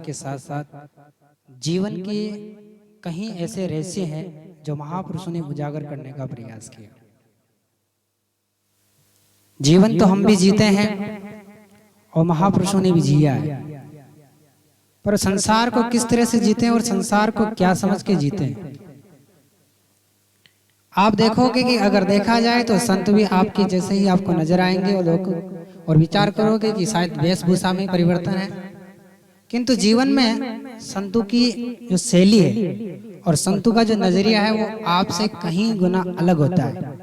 के साथ साथ जीवन के कहीं ऐसे रहस्य हैं जो महापुरुषों ने उजागर करने का प्रयास किया। जीवन तो हम भी जीते हैं और महापुरुषों ने भी जिया है, पर संसार को किस तरह से जीते हैं और संसार को क्या समझ के जीते हैं। आप देखोगे कि अगर देखा जाए तो संत भी आपके जैसे ही आपको नजर आएंगे और लोग और विचार करोगे कि शायद वेशभूषा में परिवर्तन है, किंतु जीवन में संतों की जो शैली है और संतों का जो नजरिया है वो आपसे कहीं गुना अलग होता है।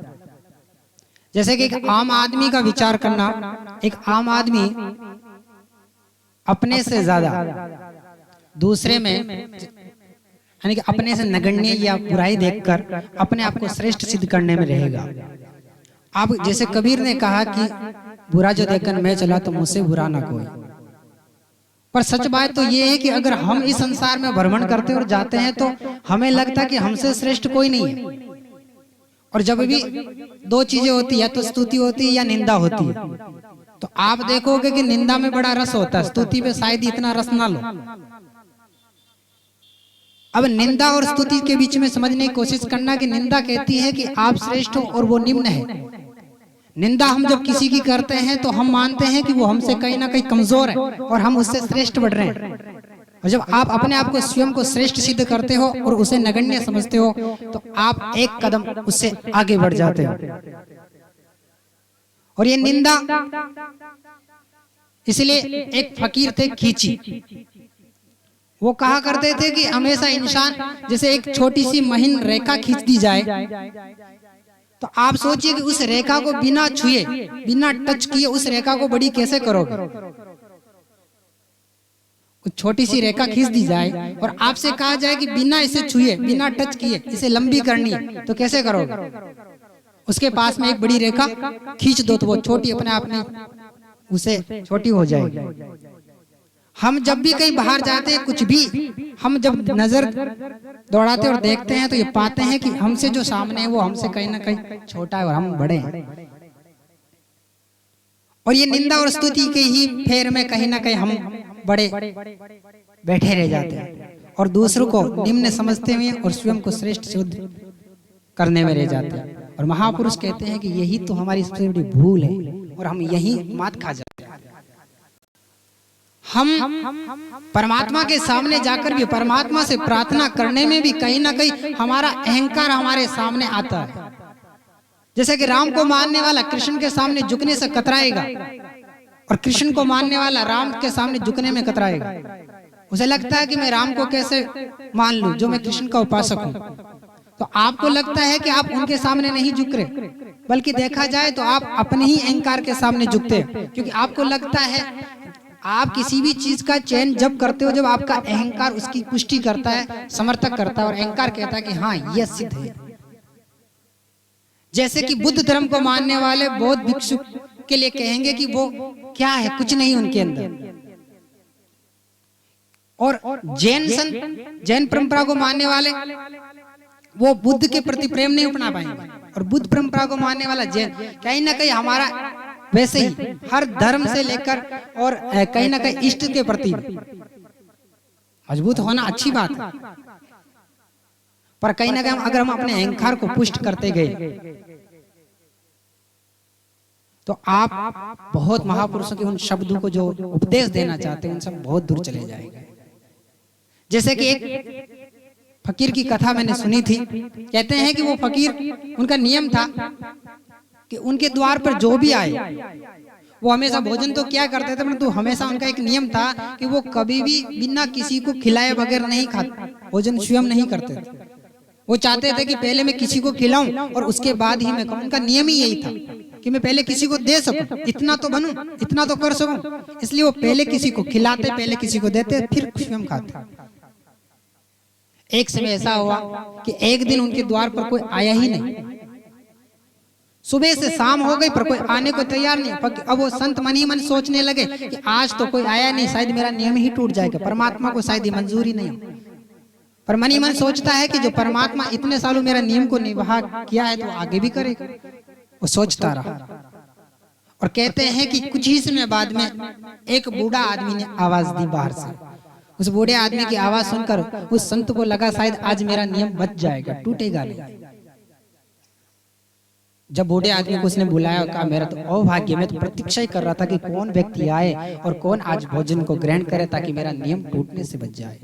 जैसे कि एक आम आदमी का विचार करना, एक आम आदमी अपने से ज्यादा दूसरे में यानी कि अपने से नगण्य या बुराई देखकर अपने आप को श्रेष्ठ सिद्ध करने में रहेगा। आप जैसे कबीर ने कहा कि बुरा जो देखकर मैं चला तो मुझसे बुरा ना कोई। पर सच बात तो ये है कि अगर हम इस संसार में भ्रमण करते और जाते हैं तो हमें लगता है कि हमसे श्रेष्ठ कोई नहीं है। और जब भी दो चीजें होती है, या तो स्तुति होती है या निंदा होती है, तो आप देखोगे कि निंदा में बड़ा रस होता है, स्तुति में शायद इतना रस ना लो। अब निंदा और स्तुति के बीच में समझने की कोशिश करना कि निंदा कहती है कि आप श्रेष्ठ हो और वो निम्न है। निंदा हम जब किसी की करते हैं तो हम मानते हैं कि वो हमसे कहीं ना कहीं कमजोर है और हम उससे श्रेष्ठ बढ़ रहे हैं। और जब आप अपने आप को स्वयं को श्रेष्ठ सिद्ध करते हो और उसे नगण्य समझते हो तो आप एक कदम उससे आगे बढ़ जाते हो। और ये निंदा, इसलिए एक फकीर थे खींची, वो कहा करते थे कि हमेशा इंसान जैसे एक छोटी सी महीन रेखा खींच दी जाए तो आप सोचिए कि उस रेखा को बिना छुए बिना टच किए उस रेखा को बड़ी कैसे करोगे। छोटी सी रेखा खींच दी जाए और आपसे कहा जाए कि बिना इसे छुए बिना टच किए इसे लंबी करनी है तो कैसे करोगे। उसके पास में एक बड़ी रेखा खींच दो तो वो छोटी अपने आप में उसे छोटी हो जाएगी। हम जब भी कहीं बाहर जाते हैं, कुछ भी हम जब नजर दौड़ाते और देखते हैं तो ये पाते हैं कि हमसे जो सामने है वो हमसे कहीं ना कहीं छोटा है और हम बड़े हैं। और ये निंदा और स्तुति के ही फेर में कहीं ना कहीं हम बड़े बैठे रह जाते हैं और दूसरों को निम्न समझते हुए और स्वयं को श्रेष्ठ सिद्ध करने में रह जाते हैं। और महापुरुष कहते हैं कि यही तो हमारी सबसे बड़ी भूल है और हम यही मात खा जाते हैं। हम परमात्मा के सामने जाकर भी परमात्मा से प्रार्थना करने में भी कहीं ना कहीं हमारा अहंकार हमारे सामने आता है। जैसे कि राम को मानने वाला कृष्ण के सामने झुकने से कतराएगा और कृष्ण को मानने वाला राम के सामने झुकने में कतराएगा। उसे लगता है कि मैं राम को कैसे मान लूं जो मैं कृष्ण का उपासक हूं। तो आपको लगता है कि आप उनके सामने नहीं झुक रहे, बल्कि देखा जाए तो आप अपने ही अहंकार के सामने झुकते हैं। क्योंकि आपको लगता है आप किसी भी चीज का चयन जब करते हो जब आपका अहंकार उसकी पुष्टि करता है, समर्थक करता है और अहंकार कहता है कि हाँ यह सिद्ध है। जैसे कि बुद्ध धर्म को मानने वाले बौद्ध भिक्षु के लिए कहेंगे कि वो क्या है, कुछ नहीं उनके अंदर। और जैन संत जैन परंपरा को मानने वाले वो बुद्ध के प्रति प्रेम नहीं अपना पाएंगे। और बुद्ध परंपरा को मानने वाला जैन कहीं ना कहीं हमारा वैसे ही हर धर्म से लेकर और कहीं ना कहीं इष्ट के प्रति मजबूत होना अच्छी बात है, पर कहीं ना कहीं अगर हम अपने अहंकार को पुष्ट करते गए तो आप बहुत महापुरुषों के उन शब्दों को जो उपदेश देना चाहते हैं उनसे बहुत दूर चले जाएंगे। जैसे कि एक फकीर की कथा मैंने सुनी थी। कहते हैं कि वो फकीर, उनका नियम था कि उनके द्वार पर जो भी आए वो हमेशा भोजन तो क्या करते थे, परंतु हमेशा उनका एक नियम था कि वो कभी भी बिना किसी को खिलाए बगैर नहीं खाते, भोजन स्वयं नहीं करते थे। वो चाहते थे कि पहले मैं किसी को खिलाऊं और उसके बाद ही मैं खाऊं। उनका नियम ही यही था कि मैं पहले किसी को दे सकूं, इतना तो बनूं, इतना तो कर सकूं। इसलिए वो पहले किसी को खिलाते, पहले किसी को देते, फिर स्वयं खाते। एक समय ऐसा हुआ कि एक दिन उनके द्वार पर कोई आया ही नहीं। सुबह से शाम हो गई पर कोई आने को तैयार नहीं। अब वो संत मन ही मन सोचने लगे कि आज तो कोई आया नहीं, शायद मेरा नियम ही टूट जाएगा, परमात्मा को शायद मंजूरी नहीं। पर मन ही मन सोचता है कि जो परमात्मा इतने सालों मेरा नियम को निभा किया है तो आगे भी करेगा। वो सोचता रहा और कहते हैं कि कुछ ही समय बाद में एक बूढ़ा आदमी ने आवाज दी बाहर से उस बूढ़े आदमी की आवाज सुनकर उस संत को लगा शायद आज मेरा नियम बच जाएगा, टूटेगा नहीं। जब बूढ़े आदमी को उसने बुलाया और कहा मेरा तो अभाग्य, मैं तो प्रतीक्षा ही कर रहा था कि कौन व्यक्ति आए और कौन आज भोजन को ग्रहण करे ताकि मेरा नियम टूटने से बच जाए।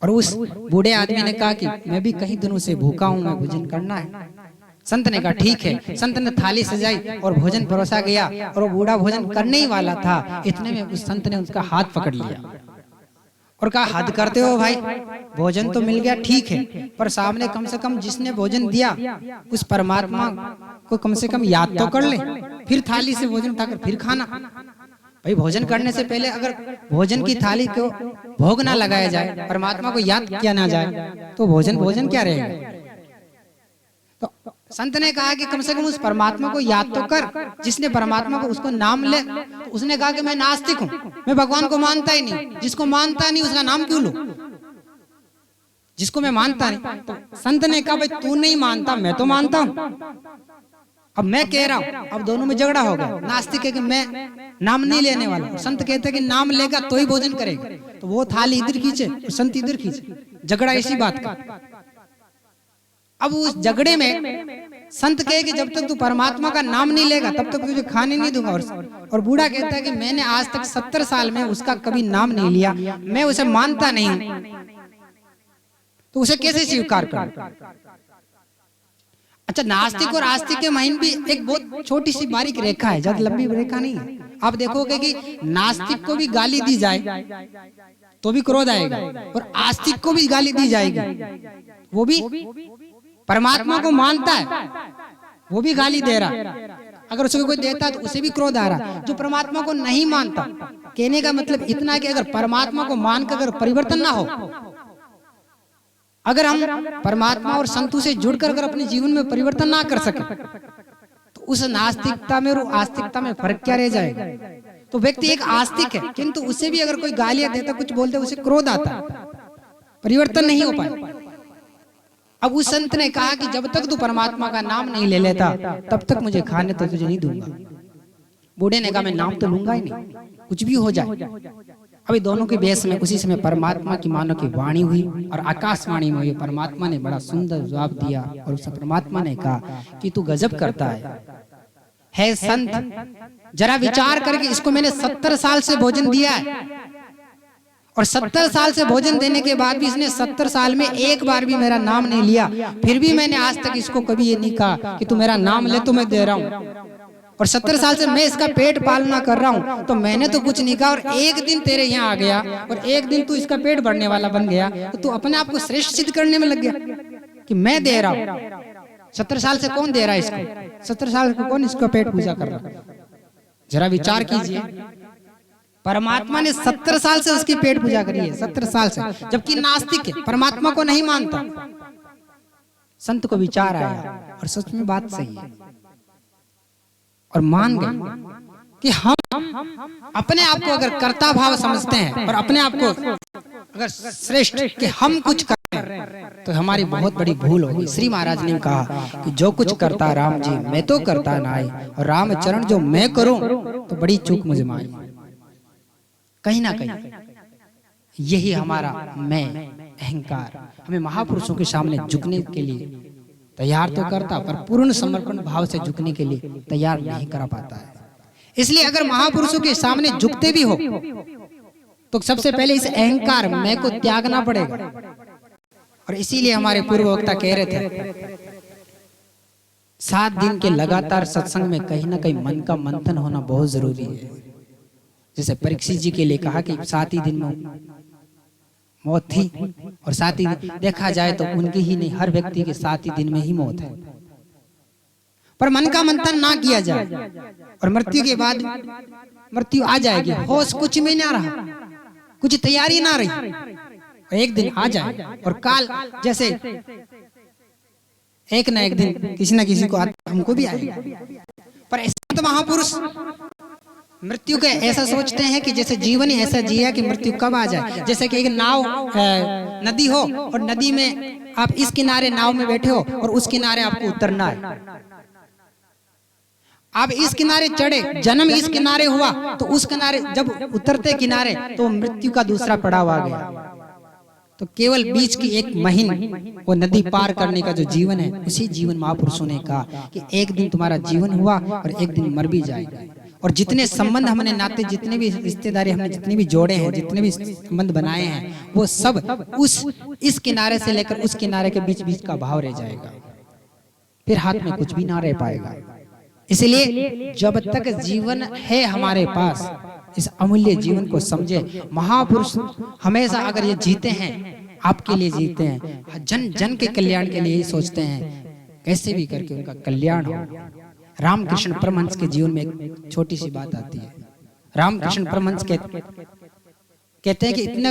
और उस बूढ़े आदमी ने कहा कि मैं भी कई दिनों से भूखा हूं, मैं भोजन करना है। संत ने कहा ठीक है। संत ने थाली सजाई और भोजन परोसा गया और वो बूढ़ा भोजन करने ही वाला था, इतने में उस संत ने उसका हाथ पकड़ लिया और कहा हद करते हो भाई, भोजन तो मिल गया ठीक है, पर सामने कम से कम जिसने भोजन दिया उस परमात्मा को कम से कम याद तो कर ले, फिर थाली से भोजन उठाकर फिर खाना। भाई भोजन करने से पहले अगर भोजन की थाली को भोग ना लगाया जाए, परमात्मा को याद किया ना जाए, तो भोजन भोजन क्या रहेगा। तो संत ने कहा कि कम से कम उस परमात्मा को याद तो कर, जिसने परमात्मा को उसको नाम ले। तो उसने कहा कि मैं नास्तिक हूँ, मैं भगवान को मानता ही नहीं, जिसको मानता नहीं उसका नाम क्यों लूं, जिसको मैं मानता नहीं। तो संत ने कहा भाई तू नहीं मानता, मैं तो मानता हूँ, अब मैं कह रहा हूँ, अब दोनों में झगड़ा हो गया। नास्तिक है कि मैं नाम नहीं लेने वाला, संत कहते हैं कि नाम लेगा तो ही भोजन करेगा, तो वो थाली इधर खींचे संत इधर खींचे, झगड़ा इसी बात का। अब उस झगड़े में संत कहे कि जब तक तू परमात्मा का नाम नहीं लेगा तब तक तुझे खाने नहीं दूंगा। और बूढ़ा कहता है कि मैंने आज तक 70 साल में उसका कभी नाम नहीं लिया, मैं उसे मानता नहीं हूं, तो उसे कैसे स्वीकार करूं। अच्छा, नास्तिक और आस्तिक के माइंड भी एक बहुत छोटी सी बारीक रेखा है, ज्यादा लंबी रेखा नहीं है। आप देखोगे कि नास्तिक को भी गाली दी जाए तो भी क्रोध आएगा, और आस्तिक को भी गाली दी जाएगी, वो भी परमात्मा को मानता है, वो भी गाली दे रहा, अगर उसे कोई देता तो उसे भी क्रोध आ रहा। जो परमात्मा को नहीं मानता, कहने का मतलब इतना कि अगर परमात्मा को मानकर अगर परिवर्तन ना हो, अगर हम परमात्मा और संतों से जुड़कर अगर अपने जीवन में परिवर्तन ना कर सके, तो उस नास्तिकता में और आस्तिकता में फर्क क्या रह जाएगा। तो व्यक्ति एक आस्तिक है, किंतु उसे भी अगर कोई गालियां देता, कुछ बोलते, उसे क्रोध आता, परिवर्तन नहीं हो पाए। अब उस संत ने कहा कि जब तक तू परमात्मा का नाम नहीं ले लेता तब तक मुझे खाने तो तुझे नहीं दूंगा। बूढ़े ने कहा मैं नाम तो लूंगा ही नहीं, कुछ भी हो जाए। अभी दोनों के बेस में उसी समय परमात्मा की मानो की वाणी हुई और आकाशवाणी में हुई। परमात्मा ने बड़ा सुंदर जवाब दिया और उस परमात्मा ने कहा कि तू गजब करता है संत, जरा विचार करके, इसको मैंने 70 साल से भोजन दिया है और 70 साल से भोजन देने के बाद भी इसने 70 साल में एक बार भी मेरा नाम नहीं लिया, फिर भी मैंने आज तक इसको कभी ये नहीं कहा कि तू मेरा नाम ले तो मैं दे रहा हूँ, और 70 साल से मैं इसका पेट पालना कर रहा हूँ, तो मैंने तो कुछ नहीं कहा, और एक दिन तेरे यहाँ आ गया और एक दिन तू इसका पेट भरने वाला बन गया, तो तू अपने आप को श्रेष्ठ सिद्ध करने में लग गया कि मैं दे रहा हूँ। 70 साल से कौन दे रहा है इसको, 70 साल से कौन इसका पेट पूजा कर रहा है। जरा विचार कीजिए, परमात्मा ने 70 साल से उसकी पेट पूजा करी है, 70 साल से, जबकि नास्तिक है, परमात्मा को नहीं मानता। संत को विचार आया और सच में बात सही है, और मान गए कि हम अपने आप को अगर कर्ता भाव समझते हैं और अपने आप को अगर श्रेष्ठ कि हम कुछ कर रहे हैं, तो हमारी बहुत बड़ी भूल होगी। श्री महाराज ने कहा कि जो कुछ करता राम जी मैं तो करता नाई, और राम चरण जो मैं करूं तो बड़ी चूक मुझे माई। कहीं ना कहीं यही हमारा मैं, अहंकार, हमें महापुरुषों के सामने झुकने के लिए तैयार तो करता, पर पूर्ण समर्पण भाव से झुकने के लिए तैयार नहीं करा पाता है। इसलिए अगर महापुरुषों के सामने झुकते भी हो तो सबसे पहले इस अहंकार मैं को त्यागना पड़ेगा। और इसीलिए हमारे पूर्व वक्ता कह रहे थे 7 दिन के लगातार सत्संग में कहीं ना कहीं मन का मंथन होना बहुत जरूरी है। जैसे परीक्षित जी के लिए कहा कि 7 ही दिन में मौत थी, और 7 ही देखा जाए तो उनकी ही नहीं, हर व्यक्ति के 7 ही दिन में ही मौत है, पर मन का मंथन ना किया जाए और मृत्यु के बाद मृत्यु आ जाएगी, होश कुछ में ना रहा, कुछ तैयारी ना रही, और एक दिन आ जाए, और काल जैसे एक ना एक दिन किसी ना किसी को हमको भी आएगा। पर ऐसे तो महापुरुष मृत्यु के ऐसा सोचते हैं कि जैसे जीवन ही ऐसा जिया कि मृत्यु कब आ जाए। जैसे कि एक नाव नदी हो और नदी में आप इस किनारे नाव में बैठे हो और उस किनारे आपको उतरना है, आप इस किनारे चढ़े, जन्म इस किनारे हुआ तो उस किनारे जब उतरते किनारे तो मृत्यु का दूसरा पड़ाव आ गया। तो केवल बीच की एक महीन वो नदी पार करने का जो जीवन है, उसी जीवन महापुरुषों ने कहा कि एक दिन तुम्हारा जीवन हुआ और एक दिन मर भी जाएगा। और जितने संबंध हमने नाते, जितने भी रिश्तेदारी हमने जितने भी जोड़े हैं, जितने भी संबंध बनाए हैं, वो सब इस किनारे से लेकर उस किनारे के बीच बीच का भाव रह जाएगा। फिर हाथ में कुछ भी ना रह पाएगा। इसलिए जब तक जीवन है हमारे पास, इस अमूल्य जीवन को समझे। महापुरुष हमेशा अगर ये जीते हैं, आपके लिए जीते हैं, जन जन के कल्याण के लिए ही सोचते हैं, कैसे भी करके उनका कल्याण हो। रामकृष्ण परमहंस के जीवन में एक छोटी सी बात आती है। रामकृष्ण परमहंस कहते हैं कि इतने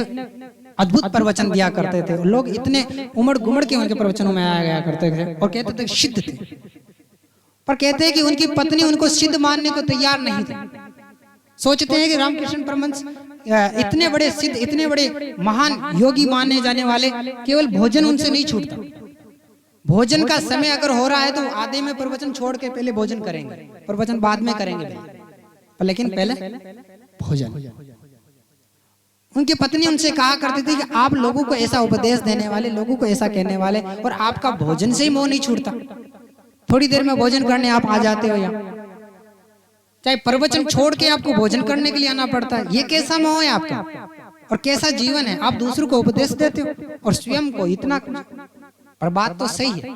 अद्भुत प्रवचन दिया करते थे, लोग इतने उमड़ घुमड़ के उनके प्रवचनों में आया गया करते थे और कहते थे सिद्ध थे। पर कहते हैं कि उनकी पत्नी उनको सिद्ध मानने को तैयार नहीं थी। सोचते हैं कि रामकृष्ण परमहंस इतने बड़े सिद्ध, इतने बड़े महान योगी माने जाने वाले, केवल भोजन उनसे नहीं छूटता। भोजन का समय अगर हो रहा है तो आधे में प्रवचन छोड़ के पहले भोजन करेंगे, प्रवचन बाद में करेंगे, लेकिन पहले भोजन। उनकी पत्नी उनसे कहा करती थी कि आप लोगों को ऐसा उपदेश देने वाले, लोगों को ऐसा कहने वाले, और आपका भोजन से ही मोह नहीं छूटता। थोड़ी देर में भोजन करने आप आ जाते हो, या चाहे प्रवचन छोड़ के आपको भोजन करने के लिए आना पड़ता है। ये कैसा मोह है आपका और कैसा जीवन है? आप दूसरों को उपदेश देते हो और स्वयं को इतना। पर बात तो सही है।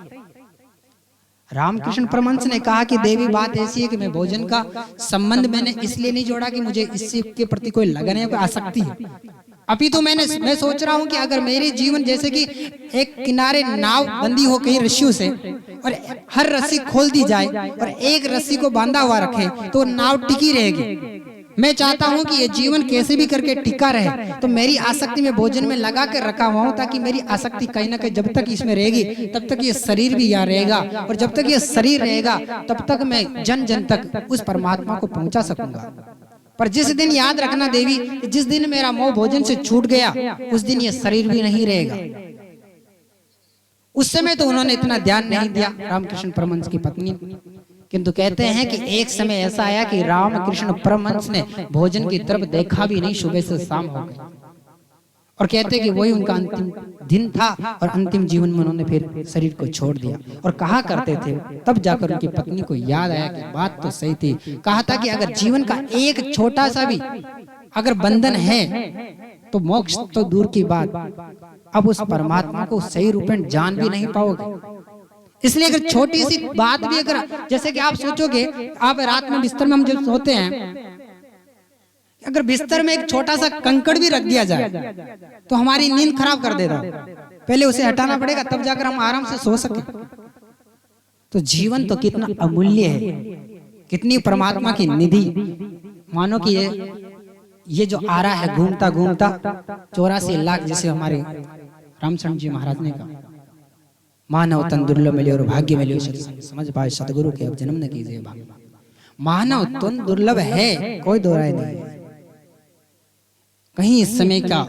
रामकृष्ण परमहंस ने कहा कि देवी बात ऐसी है कि मैं भोजन का संबंध मैंने इसलिए नहीं जोड़ा कि मुझे इससे के प्रति कोई लगन है, कोई आसक्ति है। अभी तो मैं सोच रहा हूं कि अगर मेरे जीवन जैसे कि एक किनारे नाव बंदी हो कहीं रस्सियों से, और हर रस्सी खोल दी जाए और एक रस्सी को बांधा हुआ रखे तो नाव टिकी रहेगी। मैं चाहता हूं कि ये जीवन कैसे भी करके टिका रहे, तो मेरी आसक्ति में भोजन में लगा कर रखा हुआ हूं, ताकि मेरी आसक्ति कहीं ना कहीं जब तक इसमें रहेगी तब तक ये शरीर भी यहाँ रहेगा, और जब तक ये शरीर रहेगा तब तक मैं जन जन तक उस परमात्मा को पहुंचा सकूंगा। पर जिस दिन याद रखना देवी, जिस दिन मेरा मोह भोजन से छूट गया, उस दिन ये शरीर भी नहीं रहेगा। उस समय तो उन्होंने इतना ध्यान नहीं दिया, रामकृष्ण परमहंस की पत्नी। किंतु कहते हैं कि एक समय ऐसा आया कि रामकृष्ण परमहंस ने भोजन की तरफ देखा भी नहीं, सुबह से शाम हो गई। और कहते हैं कि वही उनका अंतिम दिन था और अंतिम जीवन में उन्होंने फिर शरीर को छोड़ दिया। और कहा करते थे, तब जाकर उनकी पत्नी को याद आया कि बात तो सही थी। कहा था कि अगर जीवन का एक छोटा सा भी अगर बंधन है तो मोक्ष तो दूर की बात, अब उस परमात्मा को सही रूप में जान भी नहीं पाओगे। इसलिए अगर छोटी सी बात भी, अगर जैसे कि आप सोचोगे, आप रात में बिस्तर में हम जब सोते हैं, अगर बिस्तर में एक छोटा सा कंकड़ भी रख दिया जाए तो हमारी नींद खराब कर देगा। पहले उसे हटाना पड़ेगा, तब जाकर हम आराम से सो सके। तो जीवन तो कितना अमूल्य है, कितनी परमात्मा की निधि। मानो कि ये जो आ रहा है घूमता घूमता 84 लाख, जैसे हमारे रामचंद्र जी महाराज ने कहा, मानव तन दुर्लभ मिले और भाग्य मिले, समझ पाए सतगुरु के अब जन्म न कीजिए भाग्य। मानव तन दुर्लभ है, कोई दो राय नहीं है। कहीं इस समय का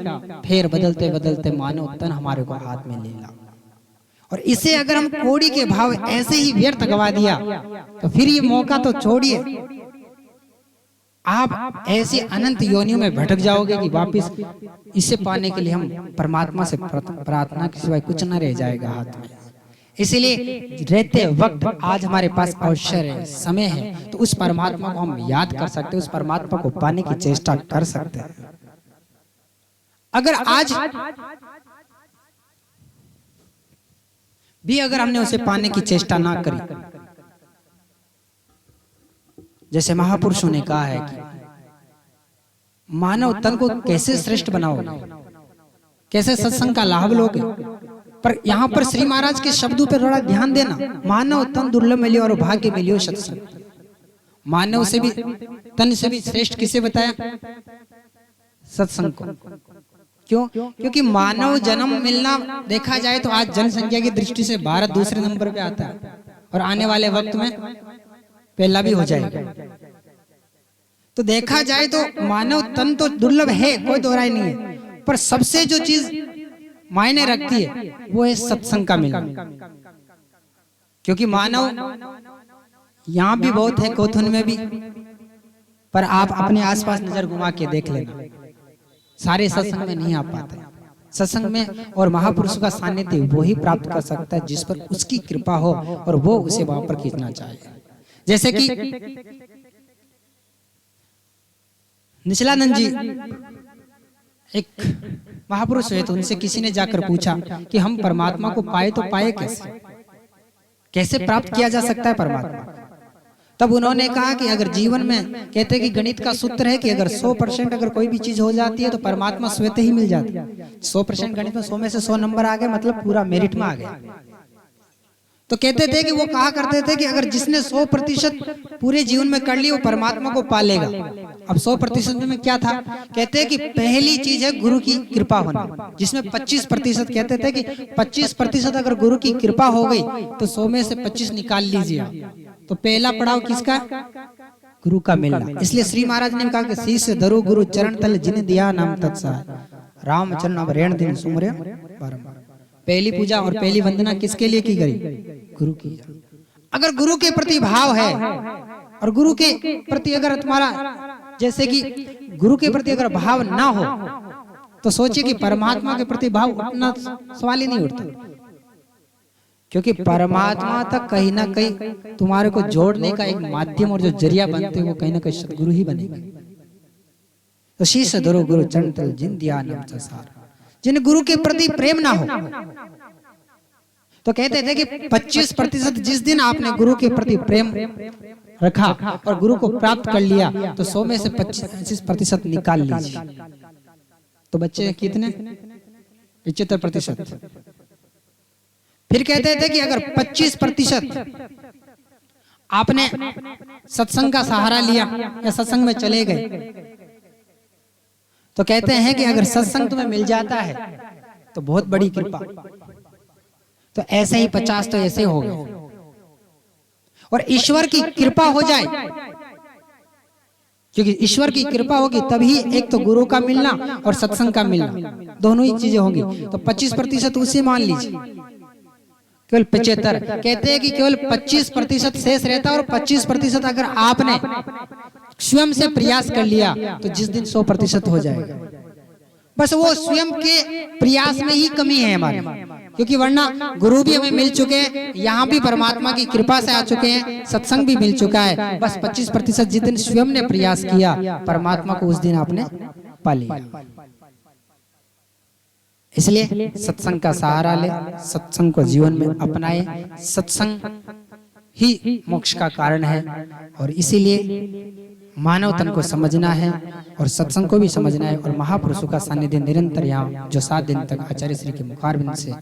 फेर बदलते बदलते मानव तन हमारे को हाथ में ले ला, और इसे अगर हम कोड़ी के भाव ऐसे ही व्यर्थ गवा दिया तो फिर ये मौका तो छोड़िए, आप ऐसे अनंत योनियों में भटक जाओगे कि वापस इसे पाने के लिए हम परमात्मा से प्रार्थना के सिवाय कुछ न रह जाएगा हाथ में। इसलिए रहते वक्त आज हमारे पास अवसर है, समय है, तो उस परमात्मा को हम याद कर सकते हैं, उस परमात्मा को पाने की चेष्टा कर सकते हैं। अगर आज भी अगर हमने उसे पाने की चेष्टा ना करी, जैसे महापुरुषों ने कहा है कि मानव तन को कैसे श्रेष्ठ बनाओगे, कैसे सत्संग का लाभ लोगे। पर यहाँ पर श्री महाराज के शब्दों पर थोड़ा ध्यान देना, मानव तन दुर्लभ मिलियो और भाग्य मिलियो सत्संग। मानव से भी, तन से भी श्रेष्ठ किसे बताया? सत्संग को। क्यों? क्योंकि मानव जन्म मिलना देखा जाए तो आज जनसंख्या की दृष्टि से भारत दूसरे नंबर पे आता है, और आने वाले वक्त में पहला भी हो जाएगा। तो देखा जाए तो मानव तन तो दुर्लभ है, कोई दोहराई नहीं है, पर सबसे जो चीज मायने रखती है वो है सत्संग का मिलना। क्योंकि मानव यहाँ भी बहुत है, कोथुन में भी, पर आप अपने आसपास नजर घुमा के देख लेना, सारे सत्संग में नहीं आ पाते। सत्संग में और महापुरुषों का सानिध्य वो ही प्राप्त कर सकता है जिस पर उसकी कृपा हो और वो उसे वहां पर खींचना चाहे। जैसे कि निचलानंद जी एक महापुरुष हुए, तो उनसे किसी ने जाकर पूछा कि हम परमात्मा को पाए तो पाए कैसे, कैसे प्राप्त किया जा सकता है परमात्मा। तब उन्होंने कहा कि अगर जीवन में, कहते हैं कि गणित का सूत्र है कि अगर 100% अगर कोई भी चीज हो जाती है तो परमात्मा स्वतः ही मिल जाती है। 100% गणित में 100 में से 100 नंबर आ गए, मतलब पूरा मेरिट में आ गया। तो कहते थे कि वो कहा करते थे कि अगर जिसने 100% पूरे जीवन में कर ली वो परमात्मा को पा लेगा। अब 100% में क्या था, कहते हैं कि पहली चीज है गुरु की कृपा होना, जिसमें 25%, कहते थे कि 25% अगर गुरु की कृपा हो गई तो 100 में से 25 निकाल लीजिए। तो पहला पड़ाव किसका, गुरु का मिलना। इसलिए श्री महाराज ने कहा कि शीश धरो गुरु चरण तल जिन दिया नाम तत्सार, रामचरण अब रेण दिन सुमरे बारंबार। पहली पूजा और पहली वंदना किसके लिए की गई, गुरु की। अगर गुरु के प्रति भाव है और गुरु के प्रति अगर तुम्हारा, जैसे कि गुरु के प्रति अगर भाव ना हो तो सोचिए कि परमात्मा के प्रति भाव उतना सवाल ही नहीं उठता, क्योंकि परमात्मा तक कहीं ना कहीं तुम्हारे को जोड़ने का एक माध्यम और जो जरिया बनते हैं वो कहीं ना कहीं सदगुरु ही बनेंगे। तो शीश धरो गुरु चरण तल जिन दिया नाम तत्सार, जिन गुरु के प्रति प्रेम ना हो। तो कहते थे कि 25% जिस दिन आपने गुरु के प्रति प्रेम रखा और गुरु को प्राप्त कर लिया तो 100 में से 25% निकाल लीजिए, तो बच्चे कितने, 75%। फिर कहते थे कि अगर 25% आपने सत्संग का सहारा लिया या सत्संग में चले गए, तो कहते हैं कि अगर सत्संग तुम्हें मिल जाता है तो बहुत बड़ी कृपा। तो ऐसे ही 50 तो ऐसे हो गए। और ईश्वर की कृपा हो जाए, क्योंकि ईश्वर की कृपा होगी तभी एक तो गुरु का मिलना और सत्संग का मिलना, दोनों ही चीजें होंगी। तो 25% उसे मान लीजिए, केवल 75। कहते हैं कि केवल 25% शेष रहता है और 25% अगर आपने स्वयं से प्रयास कर लिया तो जिस दिन 100% हो जाएगा। बस वो स्वयं के प्रयास में ही कमी है हमारी, क्योंकि वरना गुरु भी हमें मिल चुके हैं, यहाँ भी परमात्मा की कृपा से आ चुके हैं, सत्संग भी मिल चुका है। बस 25% जिस दिन स्वयं ने प्रयास किया परमात्मा को उस दिन आपने पा लिया। इसलिए सत्संग का सहारा ले, सत्संग को जीवन में अपनाए। सत्संग ही मोक्ष का कारण है और इसीलिए मानव तन को समझना है और सत्संग को भी समझना है। और महापुरुषों का सानिध्य निरंतर यहाँ जो 7 दिन तक आचार्य श्री के मुखारबिंद से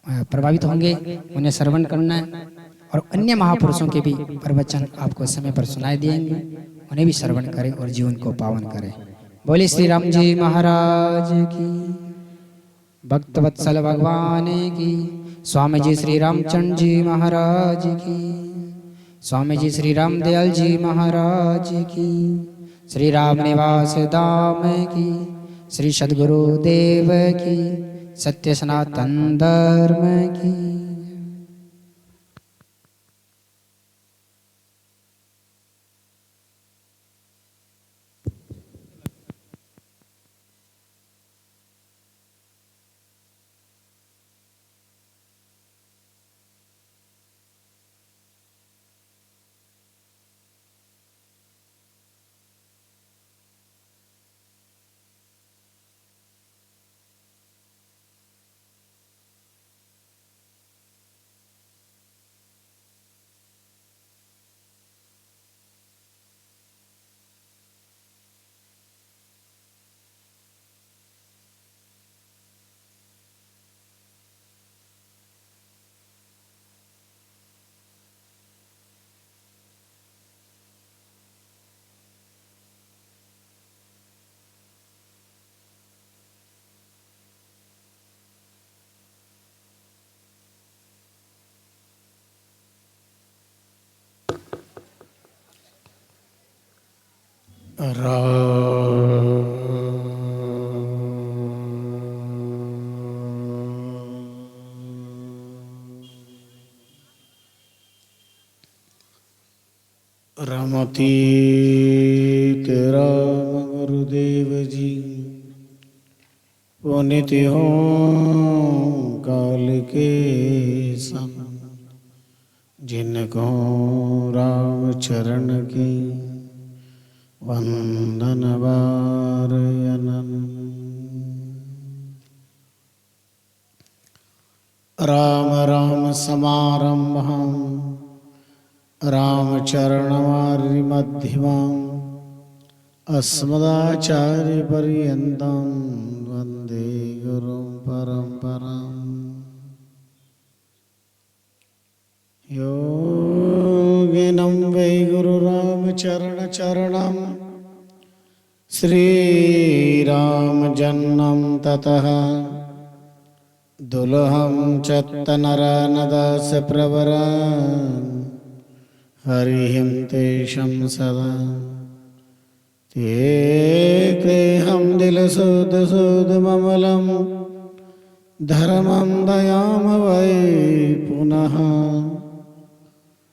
प्रभावित होंगे उन्हें श्रवण करना है। और अन्य महापुरुषों के भी प्रवचन आपको समय पर सुनाई देंगे, उन्हें भी श्रवण करें और जीवन को पावन करें। बोले श्री राम जी महाराज की, भक्तवत्सल भगवान की, स्वामी जी श्री रामचंद्र जी महाराज की, स्वामी जी श्री रामदयाल जी महाराज की, श्री राम निवास धाम की, श्री सद्गुरु देव की, सत्य सनातन धर्म की। रमती तेरा गुरुदेव जी पुनित हो काल के संग जिनको राम चरण की वंदन वारयनन। राम राम समारंभं रामचरणमार्यमध्यमाम् अस्मदाचार्यपर्यन्तं वन्दे गुरुं परम्पराम्। योगिनं वै गुरुरामचरणचरणं श्रीरामजन्मं ततः दुलहं चत्तनरनदासप्रवरा हरिहिं तेषं सदा ते तेऽहं दिलशुद्धशुद्धममलं धर्मं दयाम वै पुनः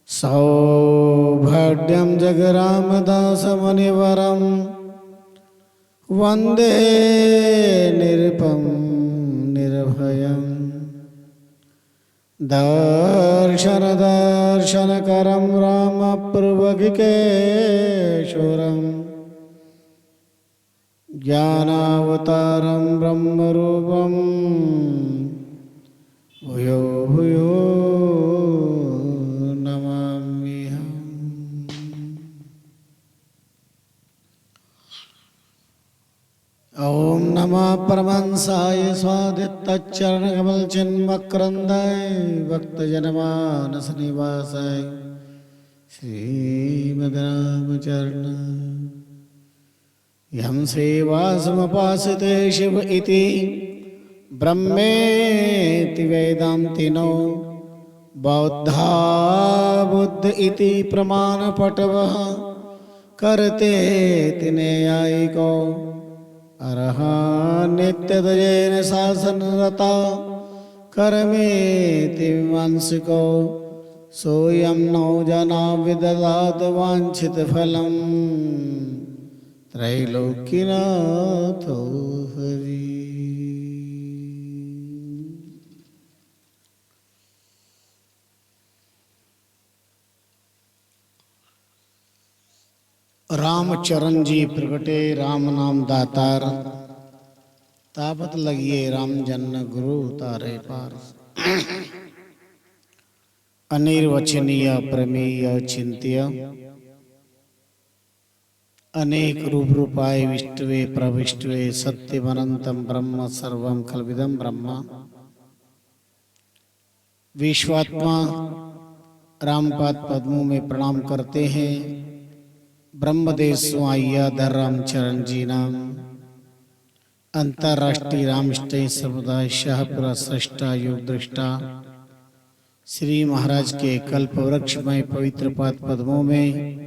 सौभाग्यं जगरामदासमुनिवरं वन्दे निरुपं निर्भयम्। दर्शनकरं रामप्रभुकेशोरं ज्ञानावतारं ब्रह्मरूपं भूयो भूयो नमाम्यहम्। ओम नमः परमहंसाय स्वादितचरणकमलचिन्मकरन्दाय भक्तजनमानस निवासाय श्रीमद्रामचरणाय यं सेवासमुपासिते शिव इति ब्रह्मेति वेदान्तिनो बौद्धा बुद्ध इति प्रमाणपटवः करते तिनेयायिको अरहा नित्यतजेन शासनरता करमेति विमंसिको सोऽयं नो जना विदधात वाञ्छितफलं त्रैलोक्यनाथो हरि। रामचरण जी प्रगटे राम नाम दातार ताबत लगिए राम जन्न गुरु तारे पार। अनिर्वचनीय प्रमेय चिंत्य अनेक रूप रूपाय विष्टवे प्रविष्टवे सत्यमनंतम ब्रह्म सर्वं कल्विदं ब्रह्म। विश्वात्मा रामपाद पद्मों में प्रणाम करते हैं। ब्रह्मदेव स्वाइया धर रामचरण जी नाम अंतर्राष्ट्रीय रामष्टय समुदाय शाहपुरा सृष्टा योग दृष्टा श्री महाराज के कल्प वृक्षमय पवित्र पाद पद्मों में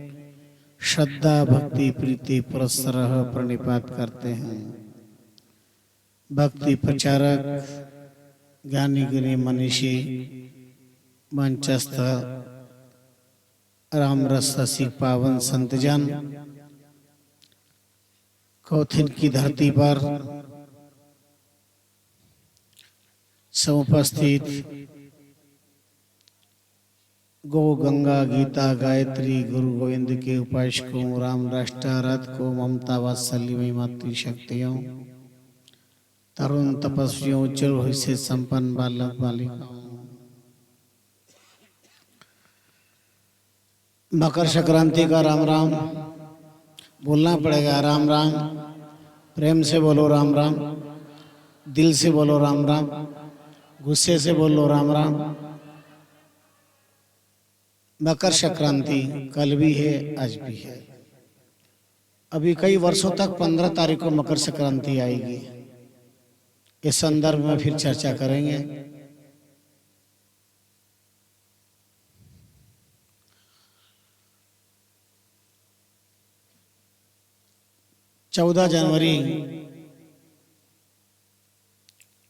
श्रद्धा भक्ति प्रीति पुरस्सरह प्रणिपात करते हैं। भक्ति प्रचारक ज्ञानी गुणी मनीषी मंचस्थ राम रस रसिक पावन संतजन कौथिन की धरती पर समुपस्थित गौ गंगा गीता गायत्री गुरु गोविंद के उपासकों राम राष्ट्रारथ को ममता वात्सल्य मातृ शक्तियों तरुण तपस्वियों उज्जवल भविष्य से संपन्न बालक बालिकाओं मकर संक्रांति का राम राम बोलना पड़ेगा। राम राम प्रेम से बोलो राम राम, दिल से बोलो राम राम, गुस्से से बोलो राम राम। मकर संक्रांति कल भी है आज भी है। अभी कई वर्षों तक 15 तारीख को मकर संक्रांति आएगी। इस संदर्भ में फिर चर्चा करेंगे। 14 जनवरी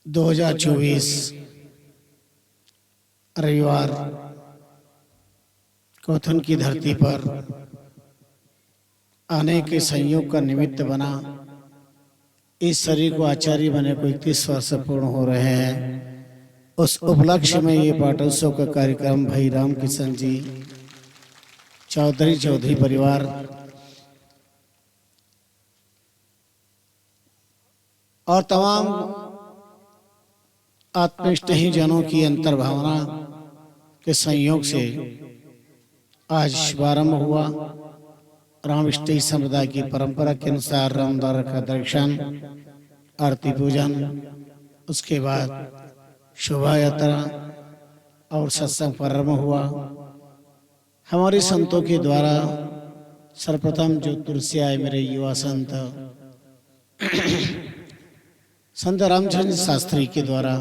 2024 रविवार कौथन की धरती पर आने के संयोग का निमित्त बना। इस शरीर को आचार्य बने को 31 वर्ष पूर्ण हो रहे हैं। उस उपलक्ष्य में ये पाठोत्सव का कार्यक्रम भाई राम किशन जी चौधरी परिवार और तमाम आत्मनिष्ठ जनों की अंतर्भावना के संयोग से आज शुभारंभ हुआ। रामष्टी समुदाय की परंपरा के अनुसार रामद्वार का दर्शन, आरती पूजन, उसके बाद शोभा यात्रा और सत्संग प्रारंभ हुआ। हमारे संतों के द्वारा सर्वप्रथम जो तुलसी आए मेरे युवा संत संत रामचंद्र शास्त्री के द्वारा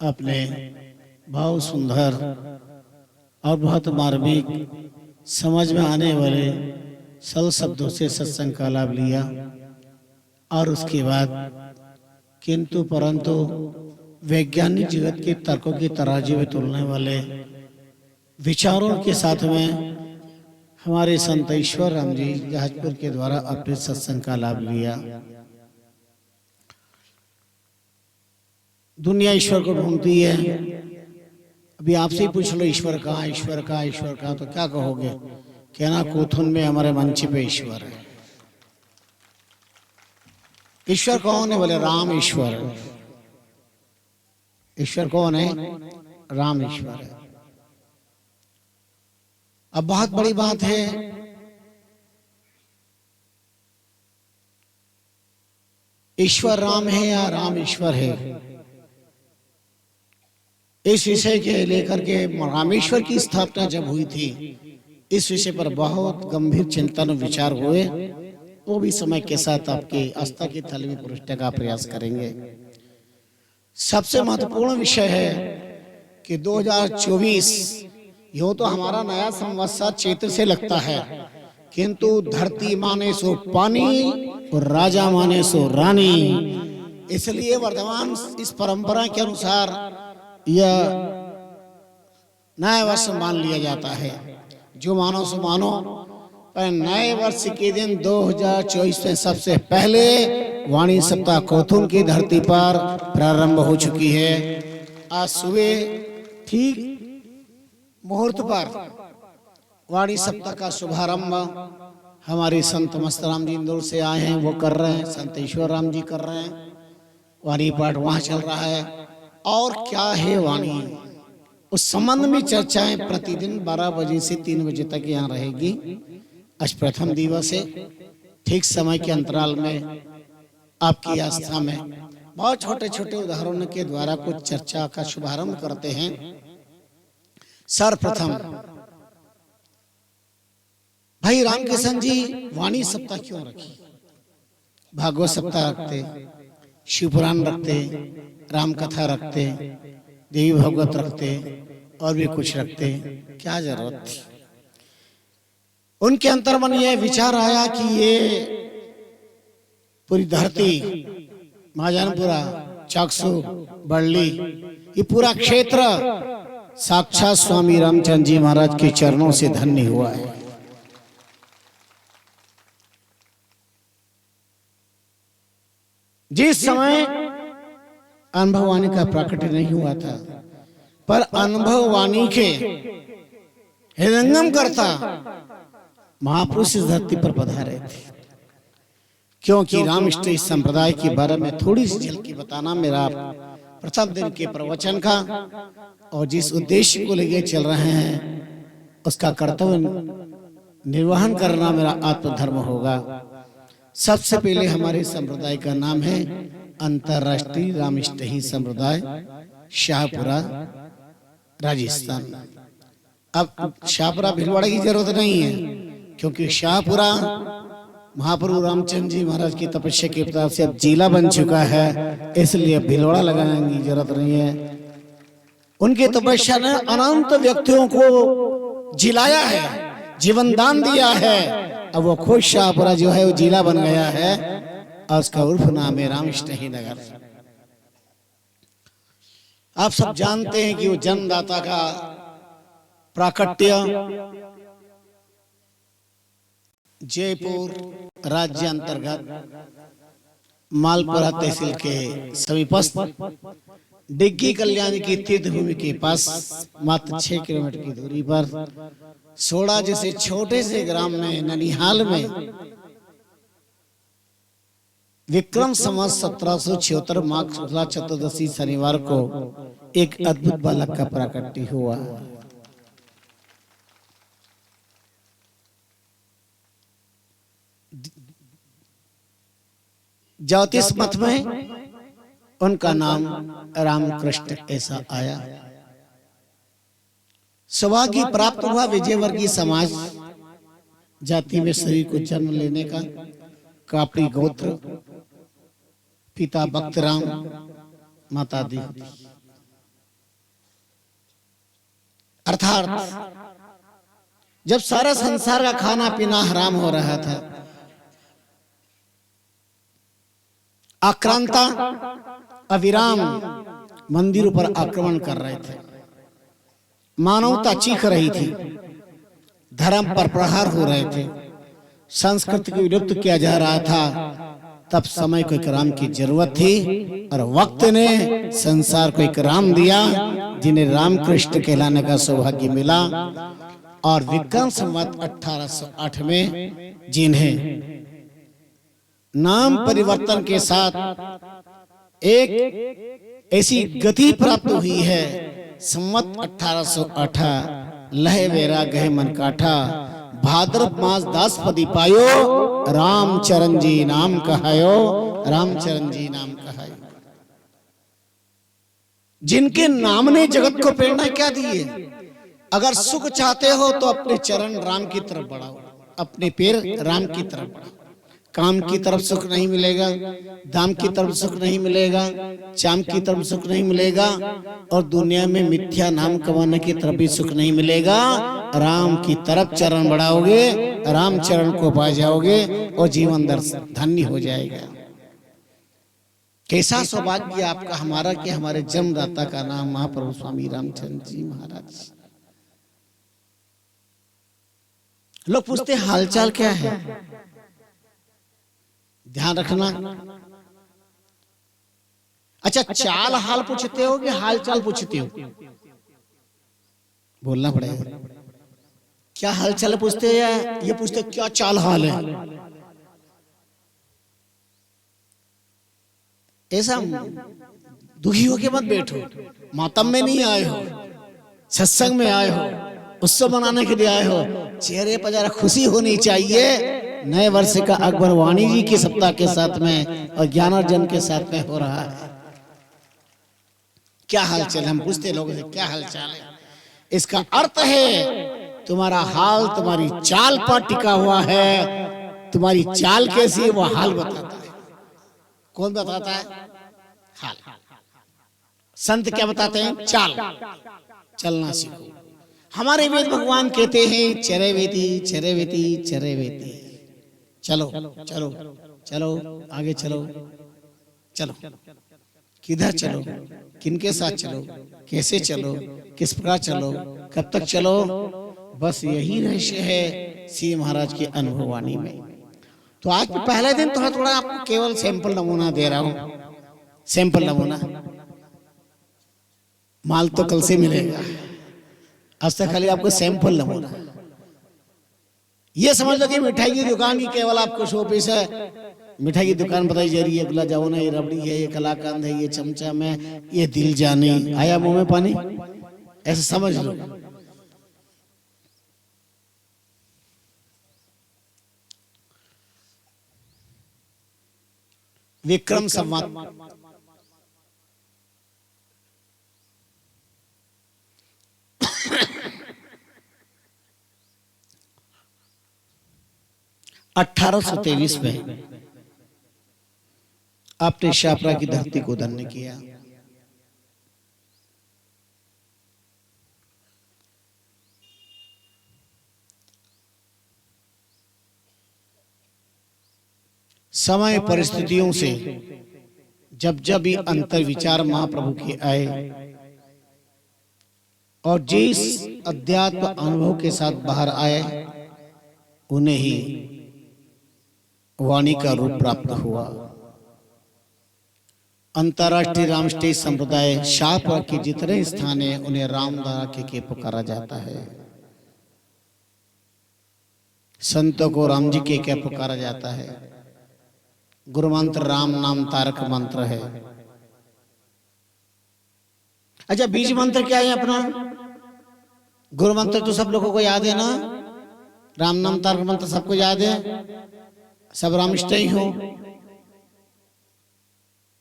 अपने भाव सुंदर और बहुत मार्मिक समझ में आने वाले सरल शब्दों से सत्संग का लाभ लिया। और उसके बाद किंतु परंतु वैज्ञानिक जगत के तर्कों की तराजू में तुलने वाले विचारों के साथ में हमारे संत ईश्वर राम जी जहाजपुर के द्वारा अपने सत्संग का लाभ लिया। दुनिया ईश्वर को ढूंढती है। अभी आपसे ही पूछ लो ईश्वर कहाँ, ईश्वर कहाँ, ईश्वर कहाँ, तो क्या कहोगे? कहना कोथुन में हमारे मंच पे ईश्वर है। ईश्वर कौन है? बोले राम ईश्वर है। ईश्वर कौन है? राम ईश्वर है। अब बहुत बड़ी बात है, ईश्वर राम है या राम ईश्वर है? इस विषय के लेकर के रामेश्वर की स्थापना जब हुई थी, इस विषय पर बहुत गंभीर चिंतन और विचार हुए। वो भी समय के साथ आपके आस्था की थाली में परोसने का प्रयास करेंगे। सबसे महत्वपूर्ण विषय है कि 2024 यूं तो हमारा नया संवत्सर चैत्र से लगता है, किंतु धरती माने सो पानी और राजा माने सो रानी। इसलिए वर्तमान इस परंपरा के अनुसार यह नया वर्ष मान लिया जाता है। जो मानो सो मानो, पर नए वर्ष के दिन 2024 में सबसे पहले वाणी सप्ताह कोथुन की धरती पर प्रारंभ हो चुकी है। आज सुबह ठीक मुहूर्त पर वाणी सप्ताह का शुभारंभ हमारे संत मस्तराम जी इंदौर से आए हैं, वो कर रहे हैं। संत ईश्वर राम जी कर रहे हैं। वाणी पाठ वहां चल रहा है। और क्या है वाणी, उस संबंध में चर्चाएं प्रतिदिन 12 बजे से 3 बजे तक यहाँ रहेगी। आज प्रथम दिवस है। ठीक समय के अंतराल में आपकी आस्था में बहुत छोटे छोटे उदाहरणों के द्वारा कुछ चर्चा का शुभारंभ करते हैं। सर्वप्रथम भाई रामकिशन जी वाणी सप्ताह क्यों रखी? भागवत सप्ताह रखते, शिवपुराण रखते, राम कथा रखते, देवी भागवत रखते और भी कुछ रखते, क्या जरूरत थी? उनके अंतर मन ये विचार आया कि ये पूरी धरती, महाजनपुरा, चाकसू, बड़ली, ये पूरा क्षेत्र साक्षात स्वामी रामचंद्र जी महाराज के चरणों से धन्य हुआ है। जिस समय अनुभव वाणी का प्राकट्य नहीं हुआ था, पर अनुभव वाणी के हृदयंगम करता महापुरुष इस धरती पर पधारे थे। क्योंकि रामष्टी संप्रदाय के बारे में थोड़ी सी झलकी बताना मेरा प्रथम दिन के प्रवचन का, और जिस उद्देश्य को लेकर चल रहे हैं उसका कर्तव्य निर्वहन करना मेरा आत्मधर्म होगा। सबसे पहले हमारे संप्रदाय का नाम है अंतर्राष्ट्रीय रामष्टी संप्रदाय, शाहपुरा, राजस्थान। अब शाहपुरा भीलवाड़ा की जरूरत नहीं है, क्योंकि शाहपुरा महाप्रभु रामचंद्र जी महाराज की तपस्या के प्रताप से अब जिला बन चुका है, इसलिए भीलवाड़ा लगाने की जरूरत नहीं है। उनकी तपस्या ने अनंत व्यक्तियों को जिलाया है, जीवन दान दिया है। अब वो खुद शाहपुरा जो है वो जिला बन गया है और उसका उर्फ नाम है रामष्टी नगर। आप सब जानते हैं कि वो जन्मदाता का प्राकट्य जयपुर राज्य अंतर्गत मालपुरा तहसील के समीपस्थ डिग्गी कल्याणी की तीर्थ भूमि के पास मात्र 6 किलोमीटर की दूरी पर सोड़ा जैसे छोटे से ग्राम में ननिहाल में विक्रम संवत 1776 माघ शुक्ला चतुर्दशी शनिवार को एक अद्भुत बालक का प्राकट्य हुआ। ज्योतिष मत में उनका नाम रामकृष्ण ऐसा आया। सौभाग्य प्राप्त हुआ विजयवर्गीय समाज जाति में शरीर को जन्म लेने का। कापड़ी गोत्र, पिता भक्तराम, माता दी। अर्थात जब सारा संसार का खाना पीना हराम हो रहा था, आक्रांता अविराम मंदिरों पर आक्रमण कर रहे थे, मानवता चीख रही थी, धर्म पर प्रहार हो रहे थे, संस्कृति को विलुप्त किया जा रहा था, तब समय को एक राम की जरूरत थी और वक्त ने संसार को एक राम दिया जिन्हें रामकृष्ण कहलाने का सौभाग्य मिला। और विक्रम संवत 1808 में जिन्हें नाम परिवर्तन के साथ एक ऐसी गति प्राप्त हुई है, संवत 1808 लह वेरा गह मन काठा, भाद्रव मास दास पदी पायो, रामचरण जी नाम कहायो, रामचरण जी नाम कहायो। जिनके नाम ने जगत को प्रेरणा क्या दी है। अगर सुख चाहते हो तो अपने चरण राम की तरफ बढ़ाओ, अपने पैर राम की तरफ बढ़ाओ। काम की तरफ सुख नहीं मिलेगा, दाम की तरफ सुख नहीं मिलेगा, चाम की तरफ सुख नहीं मिलेगा, और दुनिया में मिथ्या नाम कमाने की तरफ भी सुख नहीं मिलेगा। राम की तरफ चरण बढ़ाओगे, राम चरण को पा जाओगे और जीवन दर्शन धन्य हो जाएगा। कैसा सौभाग्य आपका, हमारा कि हमारे जन्मदाता का नाम महाप्रभु स्वामी रामचंद्र जी महाराज। लोग पूछते हैं हालचाल क्या है, ध्यान रखना। अच्छा, चाल हाल पूछते हो कि हाल चाल पूछते हो? बोलना पड़ेगा। क्या हाल चाल पूछते हैं या ये पूछते क्या चाल हाल है? ऐसा दुखी होके मत बैठो। मातम में नहीं आए हो, सत्संग में आए हो, उत्सव मनाने के लिए आए हो। चेहरे पर जरा खुशी होनी चाहिए। नए वर्ष का अकबर वाणी जी के सप्ताह के साथ में और ज्ञानार्जन के साथ में हो रहा है। क्या हाल चाल? हम पूछते लोगों से क्या हाल चाल है। इसका अर्थ है तुम्हारा हाल तुम्हारी चाल पर टिका हुआ है। तुम्हारी चाल कैसी है वो हाल बताता है। कौन बताता है? हाल। संत क्या बताते हैं? चाल। चलना सीखो। हमारे वेद भगवान कहते हैं चरे वेती चरे वेती चरे वेती। चलो चलो चलो आगे चलो चलो। किधर चलो, किनके साथ चलो, कैसे चलो, किस प्रकार चलो, कब तक चलो? बस यही रहस्य है श्री महाराज की अनुभव वाणी में। तो आज पहले दिन थोड़ा थोड़ा आपको केवल सैंपल नमूना दे रहा हूं। सैंपल नमूना माल तो कल से मिलेगा, आज तक खाली आपको सैंपल नमूना। ये समझ लो कि मिठाई की दुकान की केवल आपको शो पीस है। मिठाई की दुकान बताई जा रही है, गुलाब जामुन है, ये रबड़ी है, ये कलाकंद है, ये चमचम है, ये दिल जानी। आया मुंह में पानी? ऐसा समझ लो। विक्रम संवत 1823 में आपने शापरा की धरती को धन्य किया। समय परिस्थितियों से जब जब भी अंतर विचार महाप्रभु के आए और जिस अध्यात्म अनुभव के साथ बाहर आए, उन्हें ही वाणी का रूप प्राप्त हुआ। अंतर्राष्ट्रीय रामष्टय संप्रदाय शाहपुरा के जितने स्थान है उन्हें रामदारा के पुकारा जाता है। संतों को राम जी के क्या पुकारा जाता है। गुरु मंत्र राम नाम तारक मंत्र है। अच्छा, बीज मंत्र क्या है अपना? गुरु मंत्र तो सब लोगों को याद है ना, राम नाम तारक मंत्र सबको याद है, सब रामष्टयी हो।